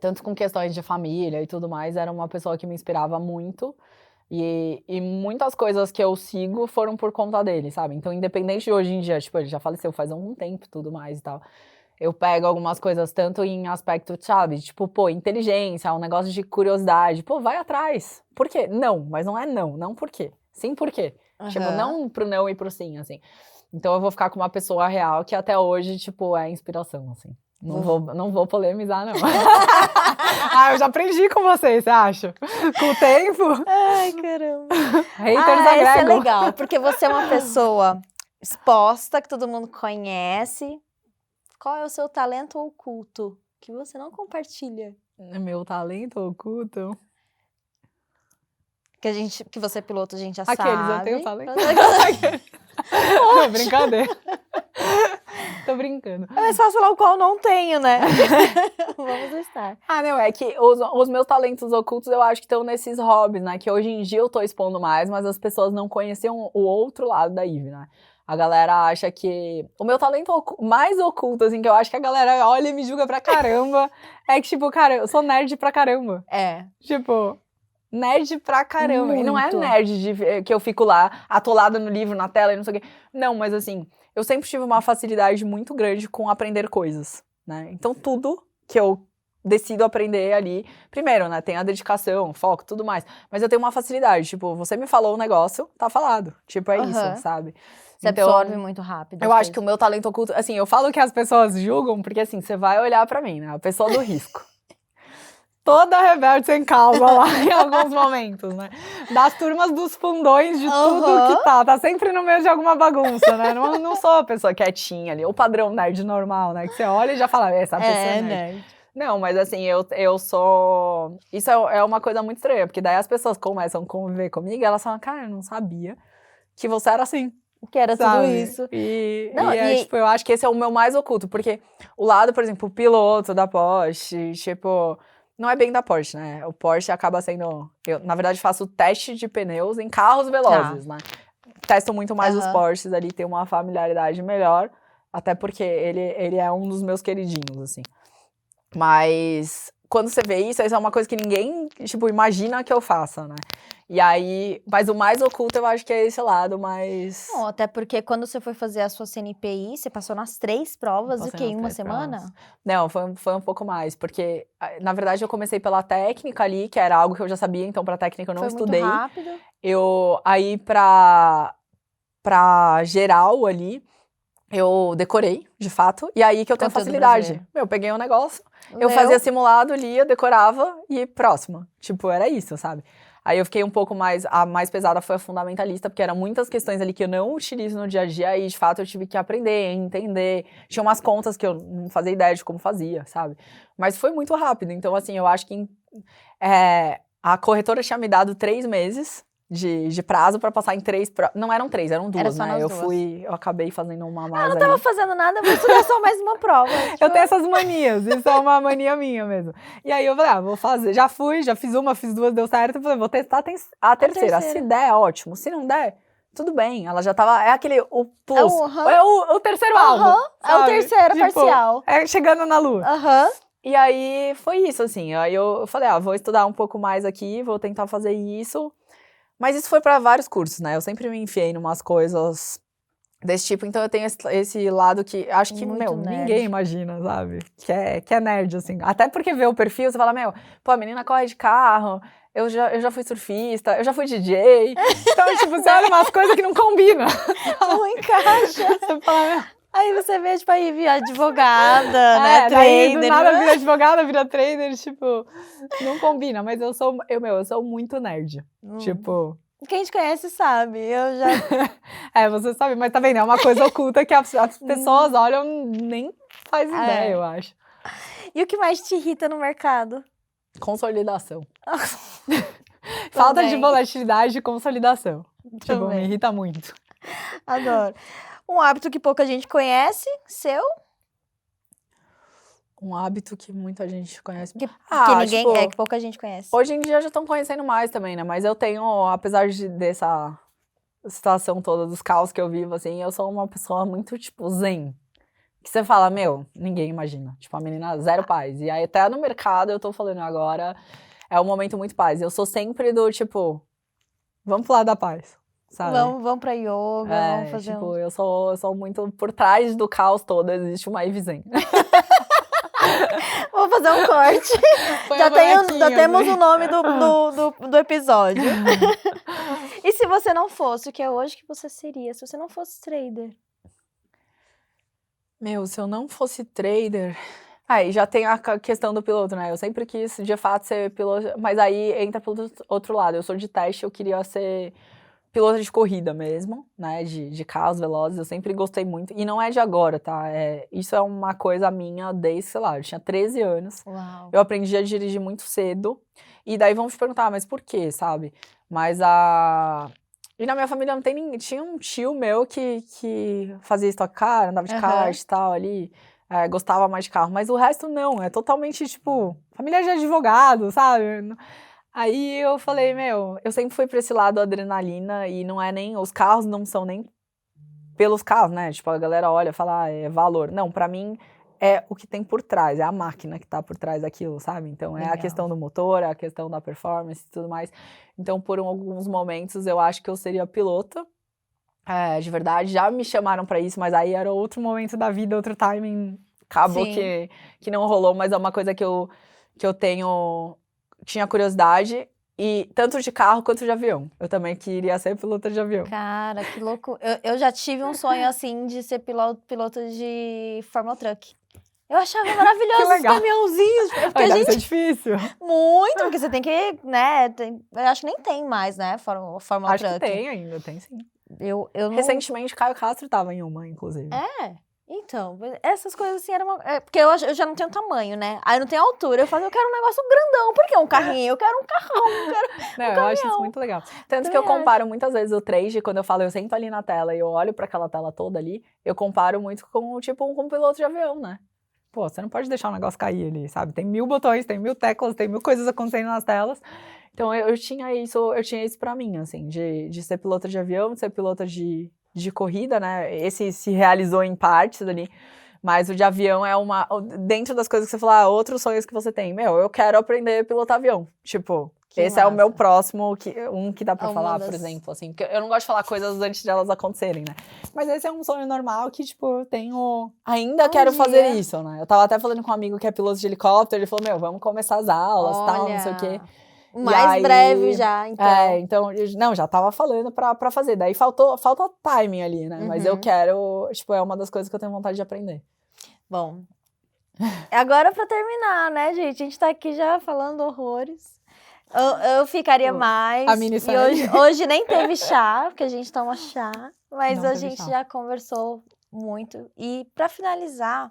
Tanto com questões de família e tudo mais, era uma pessoa que me inspirava muito. E muitas coisas que eu sigo foram por conta dele, sabe? Então, independente de hoje em dia, tipo, ele já faleceu faz algum tempo e tudo mais e tal. Eu pego algumas coisas tanto em aspecto, sabe? Tipo, pô, inteligência, um negócio de curiosidade. Pô, vai atrás. Por quê? Não, mas não é não por quê. Sim, por quê? Tipo, não pro não e pro sim, assim. Então eu vou ficar com uma pessoa real que até hoje, tipo, é inspiração, assim. Não vou polemizar, não. Eu já aprendi com vocês, você acha? Com o tempo. Ai, caramba. Haters Esse é agregam. legal, porque você é uma pessoa exposta, que todo mundo conhece. Qual é o seu talento oculto que você não compartilha? Meu talento oculto. Que você é piloto, a gente já sabe. Aqueles, eu tenho talento. Brincadeira. Tô brincando. É mais fácil falar o qual não tenho, né? Vamos estar. Não, é que os meus talentos ocultos eu acho que estão nesses hobbies, né? Que hoje em dia eu tô expondo mais, mas as pessoas não conheciam o outro lado da Ivy, né? A galera acha que... O meu talento mais oculto, assim, que eu acho que a galera olha e me julga pra caramba, é que, tipo, cara, eu sou nerd pra caramba. Tipo... Nerd pra caramba. Muito. E não é nerd que eu fico lá, atolada no livro, na tela e não sei o quê. Não, mas assim, eu sempre tive uma facilidade muito grande com aprender coisas, né? Então, tudo que eu decido aprender ali, primeiro, né? Tem a dedicação, foco, tudo mais. Mas eu tenho uma facilidade, tipo, você me falou um negócio, tá falado. Tipo, é isso, sabe? Você então, absorve muito rápido. Eu acho que o meu talento oculto... Assim, eu falo que as pessoas julgam, porque assim, você vai olhar pra mim, né? A pessoa do risco. Toda rebelde sem causa lá em alguns momentos, né? Das turmas dos fundões de tudo que tá sempre no meio de alguma bagunça, né? Não sou a pessoa quietinha ali, o padrão nerd normal, né? Que você olha e já fala, essa pessoa é nerd. Não, mas assim, eu sou... Isso é uma coisa muito estranha, porque daí as pessoas começam a conviver comigo e elas falam, cara, eu não sabia que você era assim. Que era tudo isso. Tipo, eu acho que esse é o meu mais oculto, porque o lado, por exemplo, o piloto da Porsche, tipo... Não é bem da Porsche, né? O Porsche acaba sendo... Eu, na verdade, faço teste de pneus em carros velozes, né? Testo muito mais os Porsches ali, tem uma familiaridade melhor. Até porque ele é um dos meus queridinhos, assim. Mas quando você vê isso é uma coisa que ninguém, tipo, imagina que eu faça, né? E aí, mas o mais oculto eu acho que é esse lado, mas... Não, até porque quando você foi fazer a sua CNPI, você passou nas 3 provas o quê? Em uma semana? Provas. Não, foi um pouco mais, porque, na verdade, eu comecei pela técnica ali, que era algo que eu já sabia, então pra técnica eu não estudei. Foi muito rápido. Aí pra geral ali, eu decorei, de fato, e aí que eu tenho facilidade. Eu peguei um negócio, eu fazia simulado, lia, decorava e próximo. Tipo, era isso, sabe? Aí eu fiquei um pouco mais... A mais pesada foi a fundamentalista, porque eram muitas questões ali que eu não utilizo no dia a dia e, de fato, eu tive que aprender, entender. Tinha umas contas que eu não fazia ideia de como fazia, sabe? Mas foi muito rápido. Então, assim, eu acho que a corretora tinha me dado 3 meses de prazo pra passar em 3... Não eram 3, eram 2, Era só né? nas Eu duas. eu acabei fazendo uma mais Eu não ali. tava fazendo nada, vou estudar só mais uma prova. Tipo, Eu tenho essas manias, isso é uma mania minha mesmo. E aí eu falei, vou fazer. Já fiz uma, fiz 2, deu certo. Eu falei, vou testar a terceira. Se der, ótimo. Se não der, tudo bem. Ela já tava, o plus. É o terceiro alvo. É o terceiro parcial. É chegando na lua. Aham. E aí foi isso, assim. Aí eu falei, vou estudar um pouco mais aqui, vou tentar fazer isso. Mas isso foi pra vários cursos, né? Eu sempre me enfiei em umas coisas desse tipo, então eu tenho esse lado que acho que, Muito nerd. ninguém imagina, sabe? Que é nerd, assim. Até porque vê o perfil, você fala, pô, a menina corre de carro, eu já fui surfista, eu já fui DJ. Então, tipo, você olha umas coisas que não combinam. Não encaixa. Você fala, Aí você vê, tipo, aí vira advogada, né? daí, do Trader. nada vira advogada, vira trader, tipo, não combina. Mas eu sou muito nerd. Tipo... Quem te conhece sabe, eu já... você sabe, mas tá vendo? É uma coisa oculta que as pessoas olham, nem faz ideia, eu acho. E o que mais te irrita no mercado? Consolidação. Falta de volatilidade e consolidação. Tipo, me irrita muito. Adoro. Um hábito que pouca gente conhece, seu? Um hábito que muita gente conhece. Que ninguém, que pouca gente conhece. Hoje em dia já estão conhecendo mais também, né? Mas eu tenho, apesar dessa situação toda, dos caos que eu vivo, assim, eu sou uma pessoa muito, tipo, zen. Que você fala, ninguém imagina. Tipo, a menina zero paz. E aí até no mercado eu tô falando agora, é um momento muito paz. Eu sou sempre do, tipo, vamos pro lado da paz, sabe? Vamos pra yoga, vamos fazer tipo, eu sou muito, por trás do caos todo, existe uma Ivy Zen. Vou fazer um corte. Já temos o nome do episódio. E se você não fosse, o que é hoje que você seria? Se você não fosse trader? Se eu não fosse trader... Aí já tem a questão do piloto, né? Eu sempre quis, de fato, ser piloto, mas aí entra pelo outro lado. Eu sou de teste, eu queria ser piloto de corrida mesmo, né? De carros velozes, eu sempre gostei muito. E não é de agora, tá? Isso é uma coisa minha desde, sei lá, eu tinha 13 anos. Uau. Eu aprendi a dirigir muito cedo. E daí vão te perguntar, mas por quê, sabe? E na minha família não tem ninguém. Tinha um tio meu que fazia Stock Car, andava de kart e tal ali. Gostava mais de carro, mas o resto não, é totalmente, tipo, família de advogado, sabe? Aí eu falei, eu sempre fui pra esse lado adrenalina e não é nem, os carros não são nem pelos carros, né? Tipo, a galera olha e fala, é valor. Não, pra mim é o que tem por trás, é a máquina que tá por trás daquilo, sabe? Então é a questão do motor, é a questão da performance e tudo mais. Então, por alguns momentos, eu acho que eu seria pilota. De verdade, já me chamaram pra isso, mas aí era outro momento da vida, outro timing, acabou que não rolou, mas é uma coisa que eu tinha curiosidade, e tanto de carro quanto de avião. Eu também queria ser pilota de avião. Cara, que louco. Eu já tive um sonho, assim, de ser piloto de Fórmula Truck. Eu achava maravilhoso os caminhãozinhos. Deve ser difícil. Muito, porque você tem que, né, eu acho que nem tem mais, né, Fórmula Truck. Acho que tem ainda, tem sim. Eu não... Recentemente, Caio Castro tava em uma, inclusive. Então, essas coisas assim eram... porque eu já não tenho tamanho, né? Aí não tem altura, eu quero um negócio grandão. Por que um carrinho? Eu quero um carrão, eu acho isso muito legal. Tanto que eu comparo muitas vezes o trade, quando eu falo, eu sento ali na tela e eu olho pra aquela tela toda ali, eu comparo muito com, tipo, um piloto de avião, né? Pô, você não pode deixar o negócio cair ali, sabe? Tem 1000 botões, tem 1000 teclas, tem 1000 coisas acontecendo nas telas. Então, eu tinha isso pra mim, assim, de ser pilota de avião, de ser pilota de corrida, né? Esse se realizou em partes ali, mas o de avião é dentro das coisas que você falou, outros sonhos que você tem. Eu quero aprender a pilotar avião. Tipo, esse massa. É o meu próximo, que dá pra falar, por exemplo, assim. Porque eu não gosto de falar coisas antes de elas acontecerem, né? Mas esse é um sonho normal que, tipo, eu tenho... Ainda quero fazer isso, né? Eu tava até falando com um amigo que é piloto de helicóptero, ele falou, vamos começar as aulas, tal, não sei o quê. Mais breve já, então. Então, não, já tava falando pra fazer. Daí falta timing ali, né? Mas eu quero, tipo, é uma das coisas que eu tenho vontade de aprender. Bom, agora pra terminar, né, gente? A gente tá aqui já falando horrores. Eu ficaria mais. A E minissérie. hoje nem teve chá, porque a gente toma chá. Mas Não a teve gente chá. já conversou muito. E para finalizar,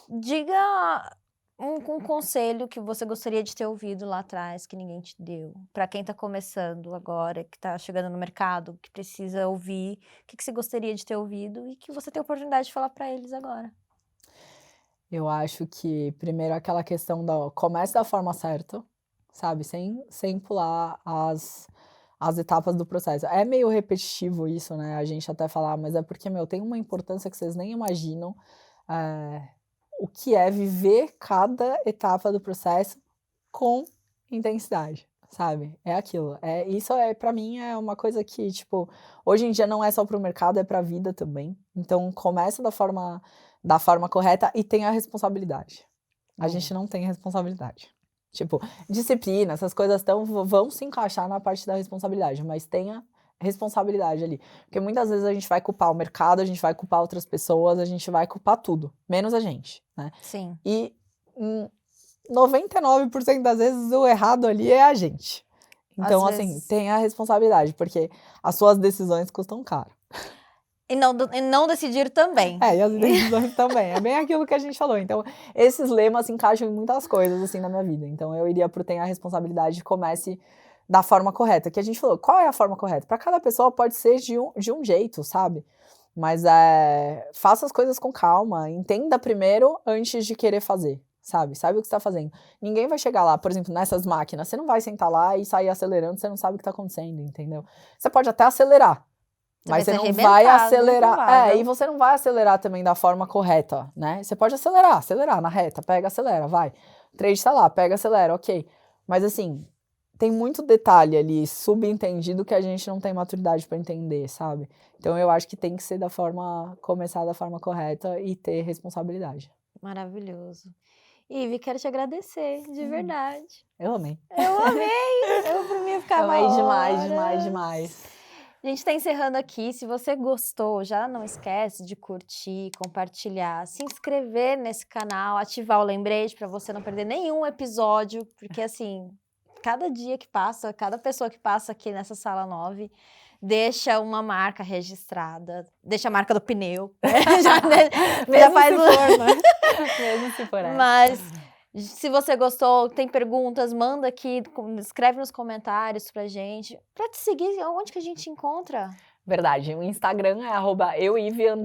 diga um conselho que você gostaria de ter ouvido lá atrás, que ninguém te deu. Para quem tá começando agora, que tá chegando no mercado, que precisa ouvir. O que você gostaria de ter ouvido e que você tem a oportunidade de falar para eles agora? Eu acho que, primeiro, aquela questão da comece da forma certa, sabe? Sem pular as etapas do processo. É meio repetitivo isso, né? A gente até falar, mas é porque, meu, tem uma importância que vocês nem imaginam. O que é viver cada etapa do processo com intensidade, sabe? É aquilo. Isso para mim é uma coisa que, tipo, hoje em dia não é só pro mercado, é pra vida também. Então, começa da forma correta e tenha a responsabilidade. A gente não tem responsabilidade. Tipo, disciplina, essas coisas vão se encaixar na parte da responsabilidade, mas tenha responsabilidade ali. Porque muitas vezes a gente vai culpar o mercado, a gente vai culpar outras pessoas, a gente vai culpar tudo, menos a gente, né? Sim. E 99% das vezes o errado ali é a gente. Então, Às assim, vezes. tenha a responsabilidade, porque as suas decisões custam caro. E não decidir também. E as decisões também. É bem aquilo que a gente falou. Então, esses lemas se encaixam em muitas coisas, assim, na minha vida. Então, eu iria pro tenha a responsabilidade e comece da forma correta. Que a gente falou, qual é a forma correta? Para cada pessoa pode ser de um jeito, sabe? Mas faça as coisas com calma. Entenda primeiro antes de querer fazer, sabe? Sabe o que você tá fazendo. Ninguém vai chegar lá, por exemplo, nessas máquinas. Você não vai sentar lá e sair acelerando, você não sabe o que tá acontecendo, entendeu? Você pode até acelerar. Mas você não vai acelerar. E você não vai acelerar também da forma correta, né? Você pode acelerar na reta, pega, acelera, vai. Trade tá lá, pega, acelera, ok. Mas assim, tem muito detalhe ali, subentendido, que a gente não tem maturidade pra entender, sabe? Então eu acho que tem que ser começar da forma correta e ter responsabilidade. Maravilhoso. Ive, quero te agradecer, de verdade. Eu amei. Eu amei! Eu, por mim, ficava amei horas. demais. A gente tá encerrando aqui. Se você gostou, já não esquece de curtir, compartilhar, se inscrever nesse canal, ativar o lembrete para você não perder nenhum episódio, porque assim, cada dia que passa, cada pessoa que passa aqui nessa sala 9 deixa uma marca registrada, deixa a marca do pneu. Já faz Mesmo se for. Mas se você gostou, tem perguntas, manda aqui, escreve nos comentários pra gente. Pra te seguir, onde que a gente encontra? Verdade, o Instagram é @euive__.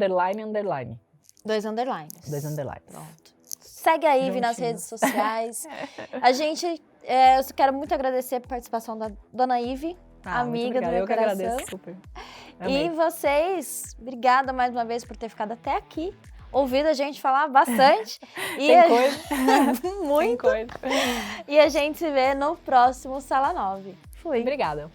2 underlines. 2 underlines. Pronto. Segue a Ive nas Juntinho. redes sociais. A gente, eu quero muito agradecer a participação da dona Ive, amiga do meu eu coração. Que agradeço, super. E vocês, obrigada mais uma vez por ter ficado até aqui, ouvido a gente falar bastante. Tem coisa. Muito. Tem coisa. E a gente se vê no próximo Sala 9. Fui. Obrigada.